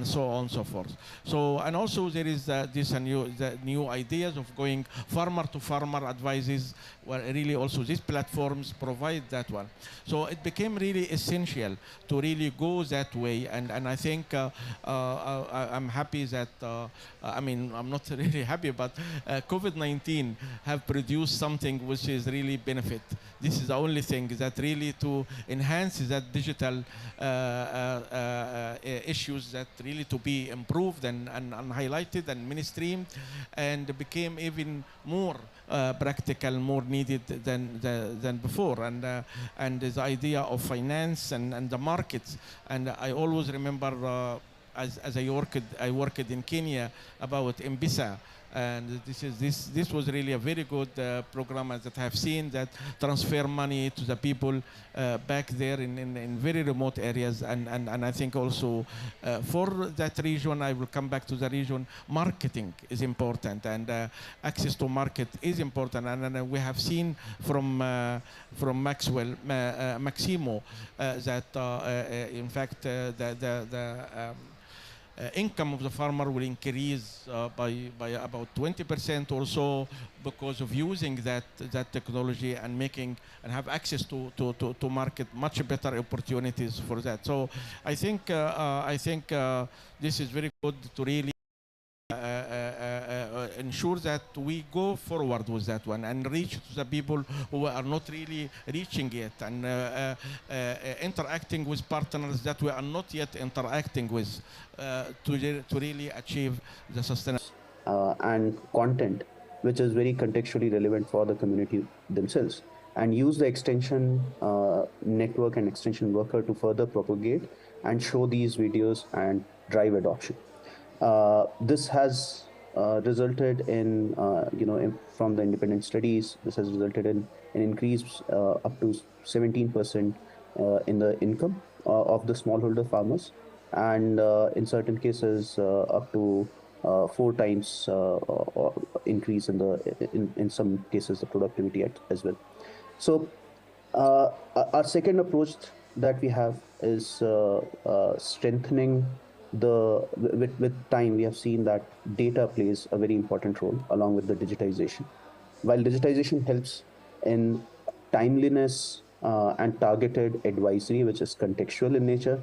so on and so forth. So, and also there is this new ideas of going farmer to farmer advices, where really also these platforms provide that one. So it became really essential to really go that way, and I think I'm happy that, I'm not really happy, but COVID-19 have produced something which is really benefit. This is the only thing that really to enhance that digital issues that really to be improved and highlighted and mainstreamed, and became even more practical, more needed than before, and the idea of finance and the markets. And I always remember as I worked in Kenya about M-Pesa. And this was really a very good program that I have seen that transfer money to the people back there in very remote areas. And I think also for that region, I will come back to the region, marketing is important, and access to market is important. And we have seen from Maximo that in fact income of the farmer will increase by about 20% or so because of using that technology and making and have access to market much better opportunities for that. So I think this is very good to really ensure that we go forward with that one and reach to the people who are not really reaching yet, and interacting with partners that we are not yet interacting with to really achieve the sustainable and content which is very contextually relevant for the community themselves, and use the extension network and extension worker to further propagate and show these videos and drive adoption. This has resulted in, from the independent studies, this has resulted in an increase up to 17% in the income of the smallholder farmers, and in certain cases up to 4 times increase in some cases the productivity as well. So our second approach that we have is strengthening with time. We have seen that data plays a very important role along with the digitization. While digitization helps in timeliness and targeted advisory, which is contextual in nature,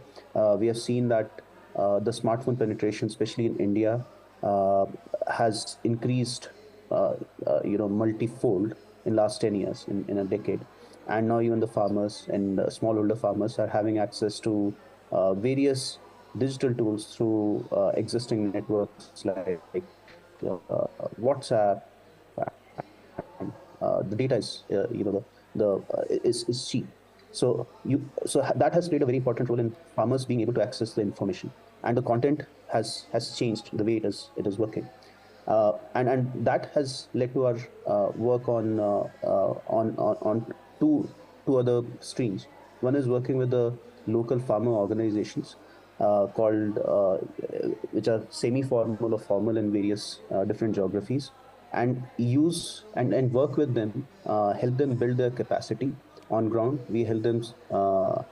we have seen that the smartphone penetration, especially in India, has increased multifold in last 10 years, in a decade. And now even the farmers and smallholder farmers are having access to various digital tools through existing networks like WhatsApp, and the data is is cheap. So that has played a very important role in farmers being able to access the information, and the content has changed the way it is working. And that has led to our work on two other streams. One is working with the local farmer organizations called which are semi-formal or formal in various different geographies, and use and work with them, help them build their capacity on ground. We help them uh,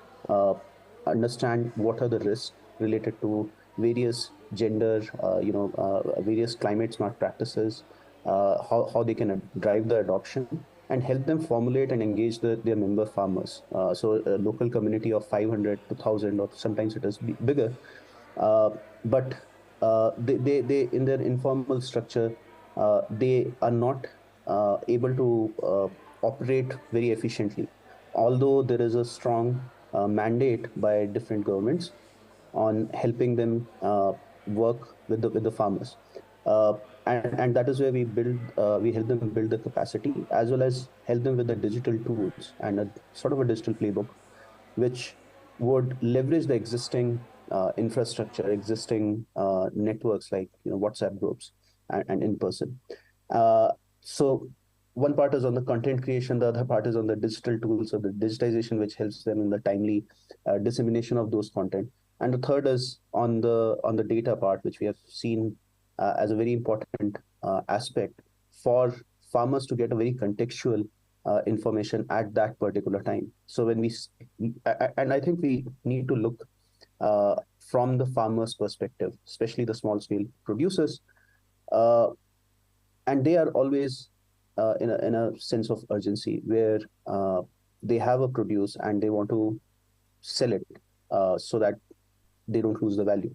understand what are the risks related to various gender, various climate smart practices, how they can drive the adoption, and help them formulate and engage their member farmers. So a local community of 500 to 1,000, or sometimes it is bigger, uh, but they in their informal structure, they are not able to operate very efficiently. Although there is a strong mandate by different governments on helping them work with the farmers. Uh, and that is where we help them build the capacity, as well as help them with the digital tools and a sort of a digital playbook, which would leverage the existing infrastructure, existing networks like WhatsApp groups and in person. So one part is on the content creation, the other part is on the digital tools or the digitization, which helps them in the timely dissemination of those content. And the third is on the data part, which we have seen as a very important aspect for farmers to get a very contextual information at that particular time. So when and I think we need to look from the farmer's perspective, especially the small scale producers, uh, and they are always in a sense of urgency where they have a produce and they want to sell it so that they don't lose the value,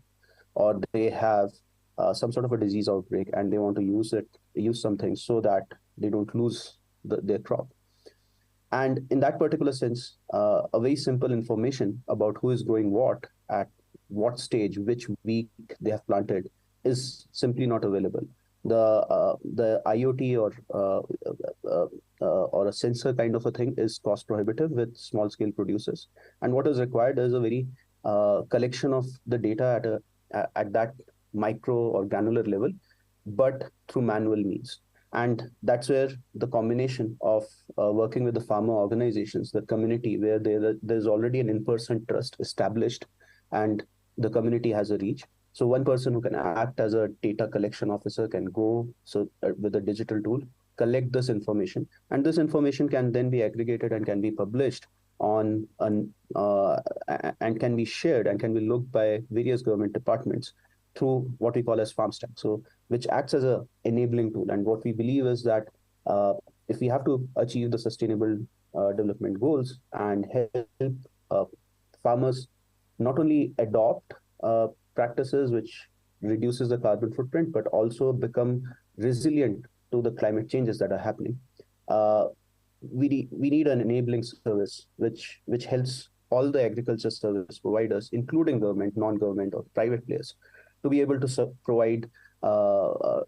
or they have some sort of a disease outbreak and they want to use something so that they don't lose their crop. And in that particular sense, a very simple information about who is growing what at what stage, which week they have planted, is simply not available. The IoT or a sensor kind of a thing is cost prohibitive with small scale producers, and what is required is a very collection of the data at that micro or granular level, but through manual means. And that's where the combination of working with the farmer organizations, the community, where there's already an in-person trust established and the community has a reach. So one person who can act as a data collection officer can go with a digital tool, collect this information, and this information can then be aggregated and can be published on and can be shared and can be looked by various government departments through what we call as FarmStack. So which acts as a enabling tool. And what we believe is that if we have to achieve the sustainable development goals and help farmers not only adopt practices which reduces the carbon footprint, but also become resilient to the climate changes that are happening, we need an enabling service which helps all the agriculture service providers, including government, non-government, or private players, to be able to provide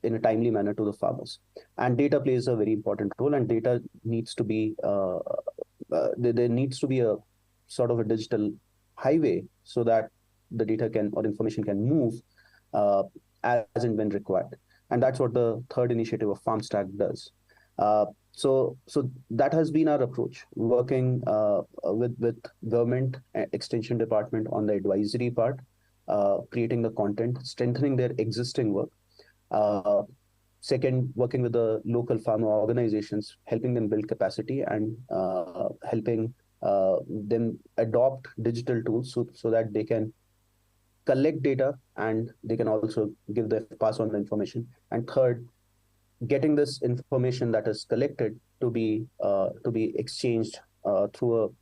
in a timely manner to the farmers. And data plays a very important role, and data needs to be there needs to be a sort of a digital highway so that the data can or information can move uh, as and when required. And that's what the third initiative of FarmStack does. So that has been our approach, working with government extension department on the advisory part, creating the content, strengthening their existing work. Second, working with the local farmer organizations, helping them build capacity and helping them adopt digital tools so that they can collect data and they can also pass on the information. And third, getting this information that is collected to be exchanged through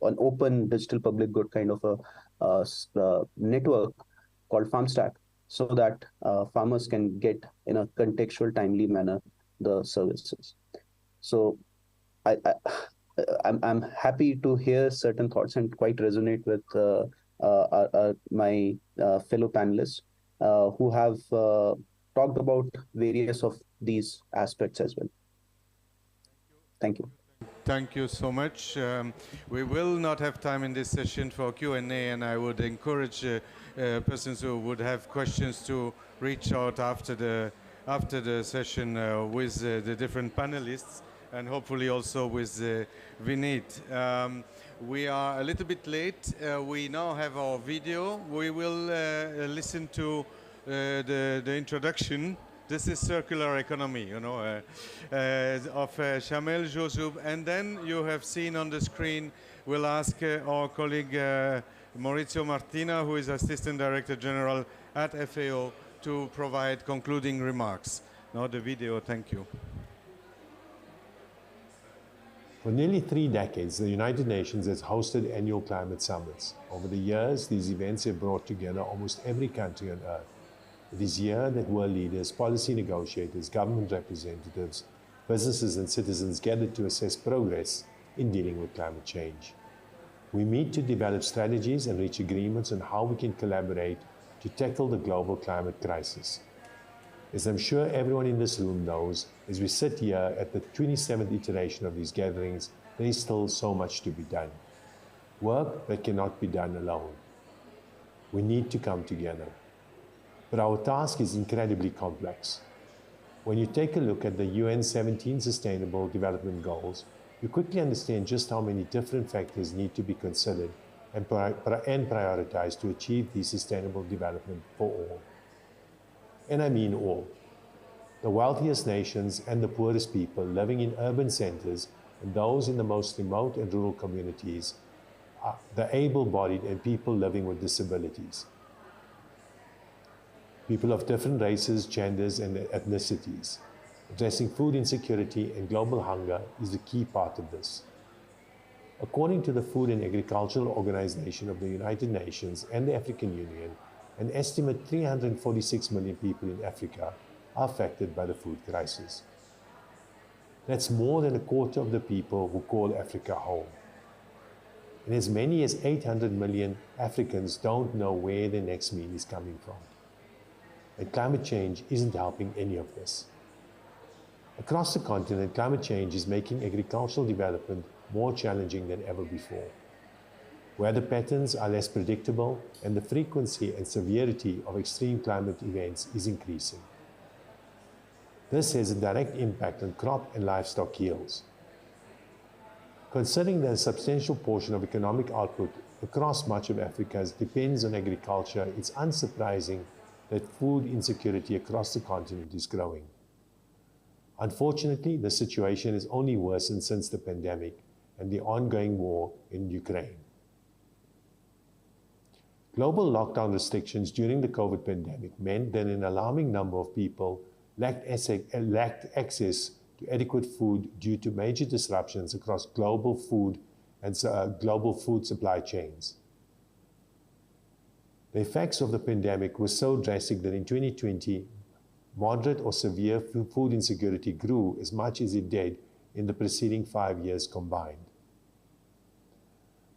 an open digital public good kind of a network called FarmStack, so that farmers can get in a contextual, timely manner the services. So I'm happy to hear certain thoughts and quite resonate with my fellow panelists who have talked about various of these aspects as well. Thank you. Thank you so much. We will not have time in this session for Q&A, and I would encourage persons who would have questions to reach out after the session with the different panelists, and hopefully also with Vinit. We are a little bit late. We now have our video. We will listen to the introduction. This is circular economy, you know, of Shamel Jozoub. And then you have seen on the screen, we'll ask our colleague Maurizio Martina, who is Assistant Director General at FAO, to provide concluding remarks. Now the video, thank you. For nearly 3 decades, the United Nations has hosted annual climate summits. Over the years, these events have brought together almost every country on Earth. It is here that world leaders, policy negotiators, government representatives, businesses and citizens gather to assess progress in dealing with climate change. We meet to develop strategies and reach agreements on how we can collaborate to tackle the global climate crisis. As I'm sure everyone in this room knows, as we sit here at the 27th iteration of these gatherings, there is still so much to be done. Work that cannot be done alone. We need to come together. But our task is incredibly complex. When you take a look at the UN 17 Sustainable Development Goals, you quickly understand just how many different factors need to be considered and prioritized to achieve the sustainable development for all. And I mean all. The wealthiest nations and the poorest people living in urban centers and those in the most remote and rural communities, the able-bodied and people living with disabilities. People of different races, genders, and ethnicities. Addressing food insecurity and global hunger is the key part of this. According to the Food and Agricultural Organization of the United Nations and the African Union, an estimate 346 million people in Africa are affected by the food crisis. That's more than a quarter of the people who call Africa home. And as many as 800 million Africans don't know where their next meal is coming from. And climate change isn't helping any of this. Across the continent, climate change is making agricultural development more challenging than ever before. Weather patterns are less predictable, and the frequency and severity of extreme climate events is increasing. This has a direct impact on crop and livestock yields. Considering that a substantial portion of economic output across much of Africa depends on agriculture, it's unsurprising that food insecurity across the continent is growing. Unfortunately, the situation has only worsened since the pandemic and the ongoing war in Ukraine. Global lockdown restrictions during the COVID pandemic meant that an alarming number of people lacked access to adequate food due to major disruptions across global food supply chains. The effects of the pandemic were so drastic that in 2020, moderate or severe food insecurity grew as much as it did in the preceding 5 years combined.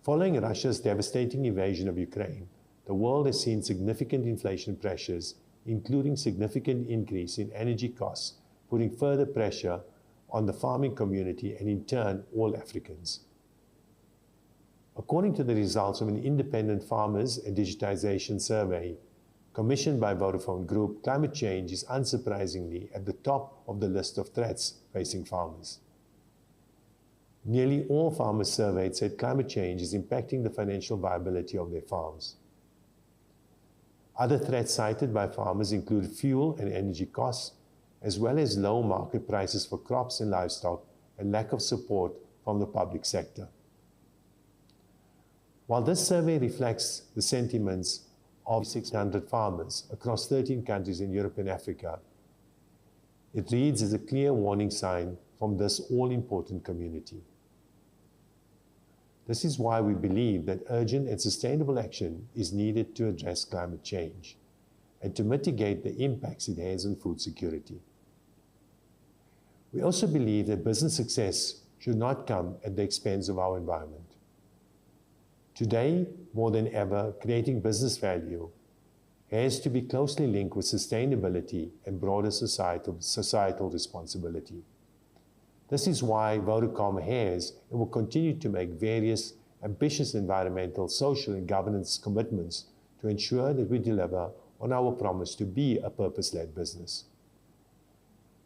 Following Russia's devastating invasion of Ukraine, the world has seen significant inflation pressures, including significant increase in energy costs, putting further pressure on the farming community and in turn, all Africans. According to the results of an independent farmers and digitization survey commissioned by Vodafone Group, climate change is unsurprisingly at the top of the list of threats facing farmers. Nearly all farmers surveyed said climate change is impacting the financial viability of their farms. Other threats cited by farmers include fuel and energy costs, as well as low market prices for crops and livestock and lack of support from the public sector. While this survey reflects the sentiments of 600 farmers across 13 countries in Europe and Africa, it reads as a clear warning sign from this all-important community. This is why we believe that urgent and sustainable action is needed to address climate change and to mitigate the impacts it has on food security. We also believe that business success should not come at the expense of our environment. Today, more than ever, creating business value has to be closely linked with sustainability and broader societal responsibility. This is why Vodacom has and will continue to make various ambitious environmental, social, and governance commitments to ensure that we deliver on our promise to be a purpose-led business.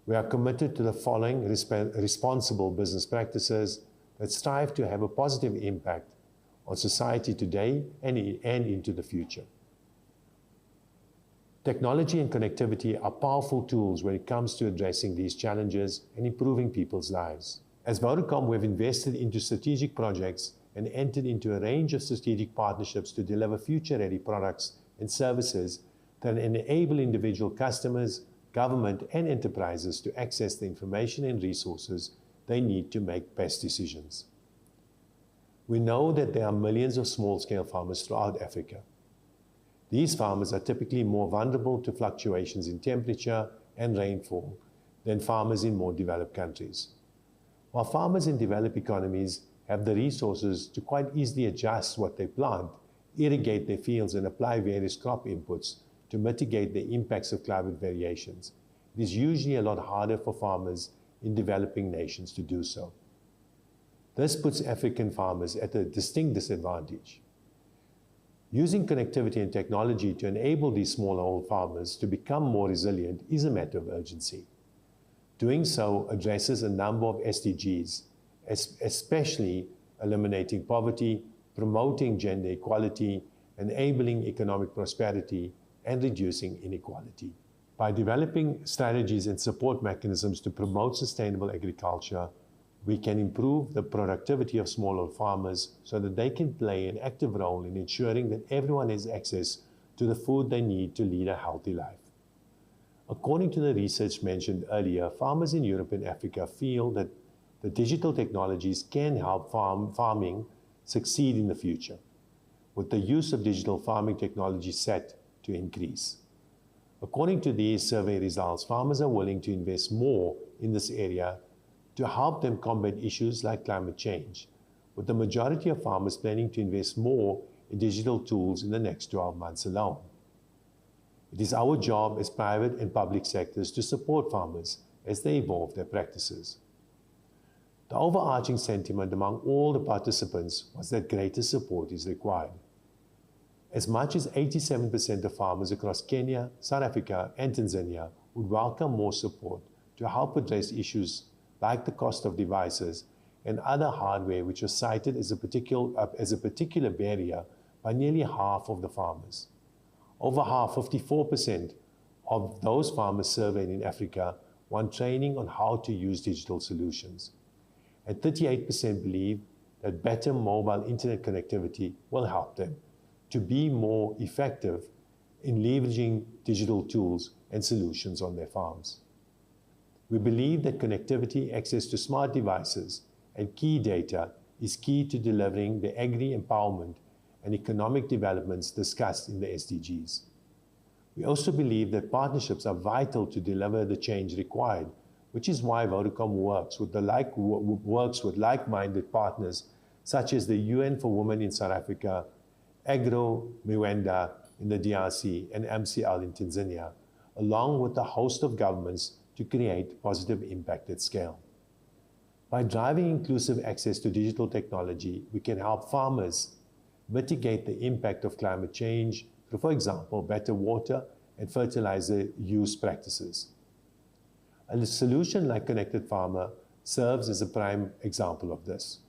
We are committed to the following responsible business practices that strive to have a positive impact on society today and into the future. Technology and connectivity are powerful tools when it comes to addressing these challenges and improving people's lives. As Vodacom, we've invested into strategic projects and entered into a range of strategic partnerships to deliver future-ready products and services that enable individual customers, government, and enterprises to access the information and resources they need to make best decisions. We know that there are millions of small-scale farmers throughout Africa. These farmers are typically more vulnerable to fluctuations in temperature and rainfall than farmers in more developed countries. While farmers in developed economies have the resources to quite easily adjust what they plant, irrigate their fields, and apply various crop inputs to mitigate the impacts of climate variations, it is usually a lot harder for farmers in developing nations to do so. This puts African farmers at a distinct disadvantage. Using connectivity and technology to enable these smallholder farmers to become more resilient is a matter of urgency. Doing so addresses a number of SDGs, especially eliminating poverty, promoting gender equality, enabling economic prosperity, and reducing inequality. By developing strategies and support mechanisms to promote sustainable agriculture, we can improve the productivity of smallholder farmers so that they can play an active role in ensuring that everyone has access to the food they need to lead a healthy life. According to the research mentioned earlier, farmers in Europe and Africa feel that the digital technologies can help farming succeed in the future, with the use of digital farming technology set to increase. According to these survey results, farmers are willing to invest more in this area to help them combat issues like climate change, with the majority of farmers planning to invest more in digital tools in the next 12 months alone. It is our job as private and public sectors to support farmers as they evolve their practices. The overarching sentiment among all the participants was that greater support is required. As much as 87% of farmers across Kenya, South Africa, and Tanzania would welcome more support to help address issues like the cost of devices and other hardware, which was cited as a particular barrier by nearly half of the farmers. Over half, 54% of those farmers surveyed in Africa want training on how to use digital solutions. And 38% believe that better mobile internet connectivity will help them to be more effective in leveraging digital tools and solutions on their farms. We believe that connectivity, access to smart devices, and key data is key to delivering the agri-empowerment and economic developments discussed in the SDGs. We also believe that partnerships are vital to deliver the change required, which is why Vodacom works with like-minded partners such as the UN for Women in South Africa, Agro Miwenda in the DRC, and MCL in Tanzania, along with a host of governments to create positive impact at scale. By driving inclusive access to digital technology, we can help farmers mitigate the impact of climate change through, for example, better water and fertilizer use practices. A solution like Connected Farmer serves as a prime example of this.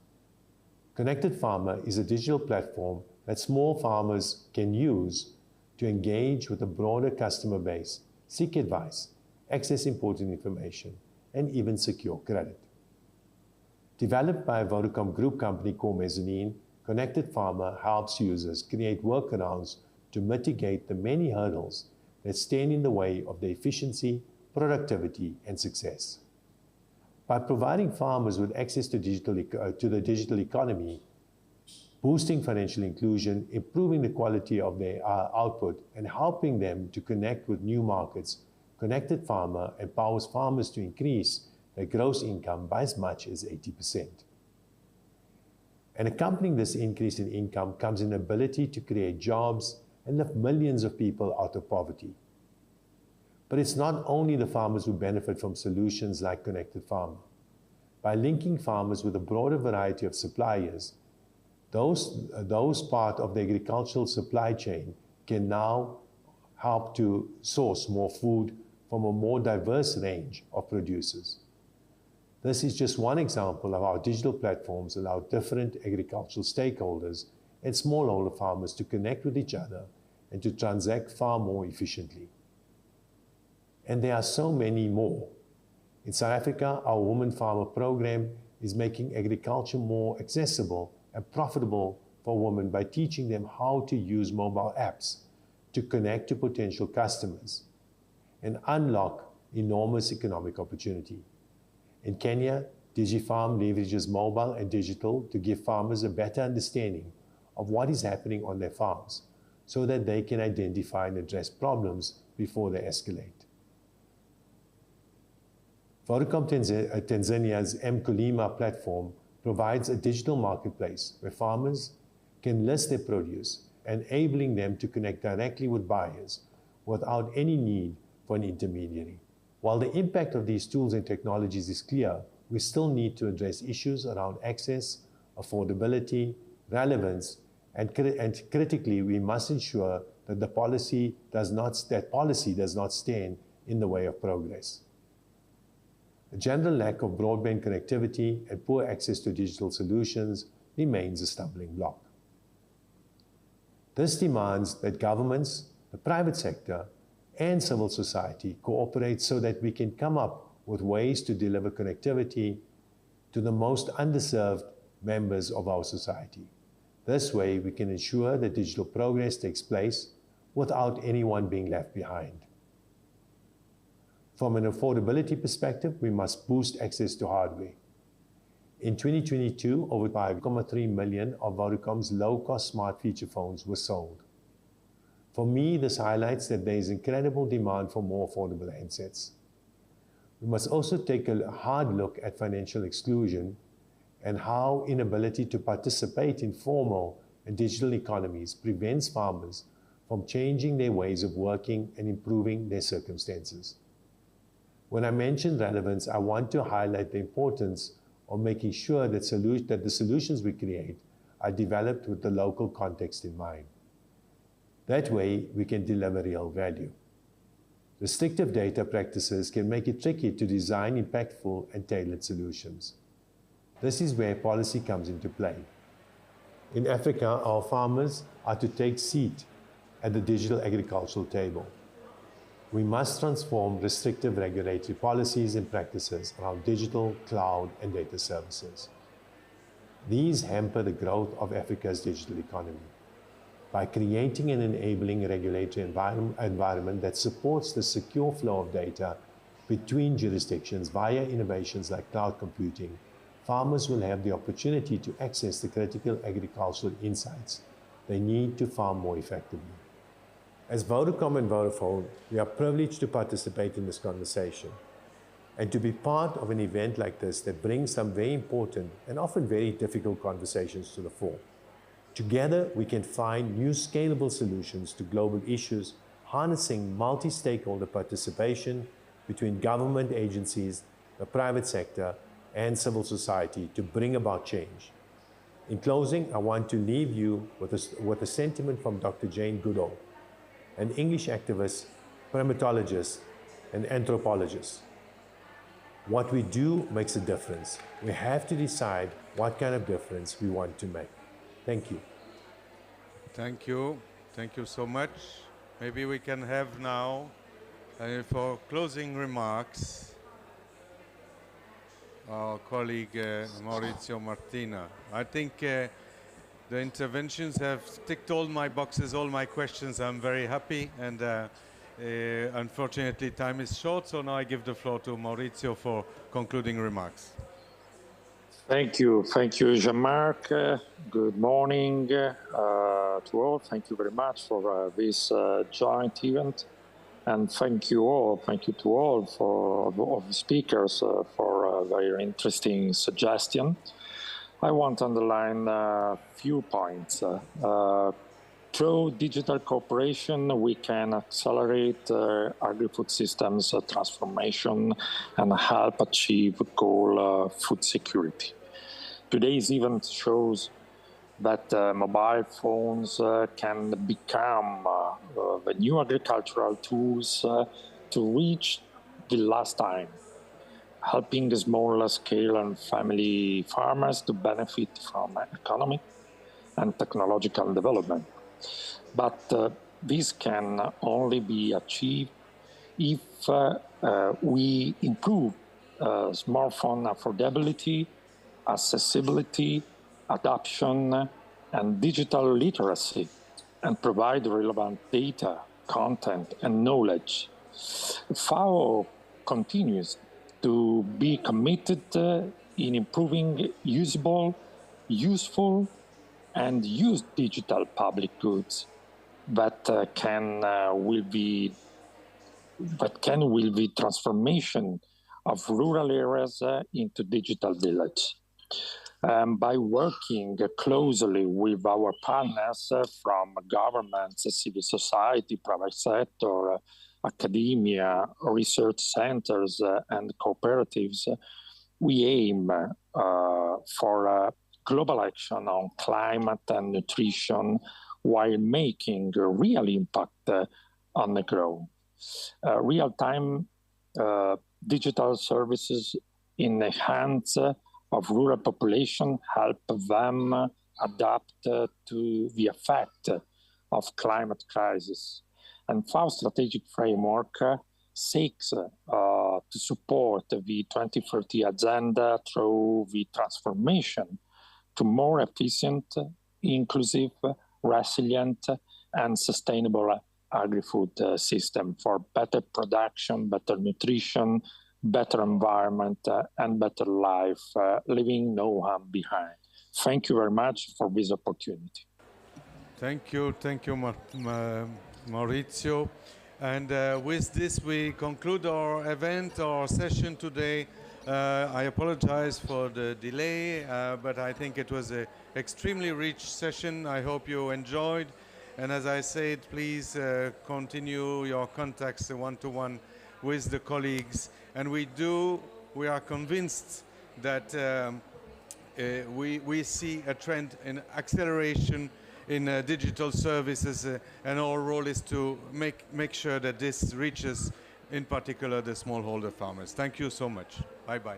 Connected Farmer is a digital platform that small farmers can use to engage with a broader customer base, seek advice, access important information, and even secure credit. Developed by a Vodacom Group company called Mezzanine, Connected Farmer helps users create workarounds to mitigate the many hurdles that stand in the way of their efficiency, productivity, and success. By providing farmers with access to the digital economy, boosting financial inclusion, improving the quality of their output, and helping them to connect with new markets, Connected Farmer empowers farmers to increase their gross income by as much as 80%. And accompanying this increase in income comes an ability to create jobs and lift millions of people out of poverty. But it's not only the farmers who benefit from solutions like Connected Farmer. By linking farmers with a broader variety of suppliers, those part of the agricultural supply chain can now help to source more food from a more diverse range of producers. This is just one example of how digital platforms allow different agricultural stakeholders and smallholder farmers to connect with each other and to transact far more efficiently. And there are so many more. In South Africa, our Women Farmer program is making agriculture more accessible and profitable for women by teaching them how to use mobile apps to connect to potential customers and unlock enormous economic opportunity. In Kenya, DigiFarm leverages mobile and digital to give farmers a better understanding of what is happening on their farms so that they can identify and address problems before they escalate. Vodacom Tanzania's Mkulima platform provides a digital marketplace where farmers can list their produce, enabling them to connect directly with buyers without any need for an intermediary. While the impact of these tools and technologies is clear, we still need to address issues around access, affordability, relevance, and critically, we must ensure that policy does not stand in the way of progress. A general lack of broadband connectivity and poor access to digital solutions remains a stumbling block. This demands that governments, the private sector, and civil society cooperate so that we can come up with ways to deliver connectivity to the most underserved members of our society. This way, we can ensure that digital progress takes place without anyone being left behind. From an affordability perspective, we must boost access to hardware. In 2022, over 5.3 million of Vodacom's low-cost smart feature phones were sold. For me, this highlights that there is incredible demand for more affordable handsets. We must also take a hard look at financial exclusion and how inability to participate in formal and digital economies prevents farmers from changing their ways of working and improving their circumstances. When I mention relevance, I want to highlight the importance of making sure that the solutions we create are developed with the local context in mind. That way, we can deliver real value. Restrictive data practices can make it tricky to design impactful and tailored solutions. This is where policy comes into play. In Africa, our farmers are to take seat at the digital agricultural table. We must transform restrictive regulatory policies and practices around digital, cloud, and data services. These hamper the growth of Africa's digital economy. By creating an enabling regulatory environment that supports the secure flow of data between jurisdictions via innovations like cloud computing, farmers will have the opportunity to access the critical agricultural insights they need to farm more effectively. As Vodacom and Vodafone, we are privileged to participate in this conversation and to be part of an event like this that brings some very important and often very difficult conversations to the fore. Together, we can find new scalable solutions to global issues, harnessing multi-stakeholder participation between government agencies, the private sector, and civil society to bring about change. In closing, I want to leave you with a sentiment from Dr. Jane Goodall, an English activist, primatologist, and anthropologist. What we do makes a difference. We have to decide what kind of difference we want to make. Thank you. Thank you. Thank you so much. Maybe we can have now, for closing remarks, our colleague Maurizio Martina. I think the interventions have ticked all my boxes, all my questions. I'm very happy, and unfortunately time is short, so now I give the floor to Maurizio for concluding remarks. Thank you, Jean-Marc. Good morning to all. Thank you very much for this joint event, and thank you to all for the speakers for their interesting suggestion. I want to underline a few points. Through digital cooperation, we can accelerate agri-food systems transformation and help achieve goal food security. Today's event shows that mobile phones can become the new agricultural tools to reach the last time, helping the smaller scale and family farmers to benefit from economic and technological development. But this can only be achieved if we improve smartphone affordability, accessibility, adoption, and digital literacy, and provide relevant data, content, and knowledge. FAO continues to be committed in improving usable, useful, and used digital public goods that will be transformation of rural areas into digital village. By working closely with our partners from governments, civil society, private sector, academia, research centers, and cooperatives, we aim for global action on climate and nutrition while making a real impact on the ground. Real-time digital services in the hands of rural population help them adapt to the effect of climate crisis. And FAO strategic framework seeks to support the 2030 agenda through the transformation to more efficient, inclusive, resilient, and sustainable agri-food system for better production, better nutrition, better environment, and better life, leaving no harm behind. Thank you very much for this opportunity. Thank you, Maurizio. And with this, we conclude our event, our session today. I apologize for the delay, but I think it was an extremely rich session. I hope you enjoyed. And as I said, please continue your contacts one-to-one with the colleagues. And we are convinced that we see a trend in acceleration in digital services, and our role is to make sure that this reaches, in particular, the smallholder farmers. Thank you so much. Bye-bye.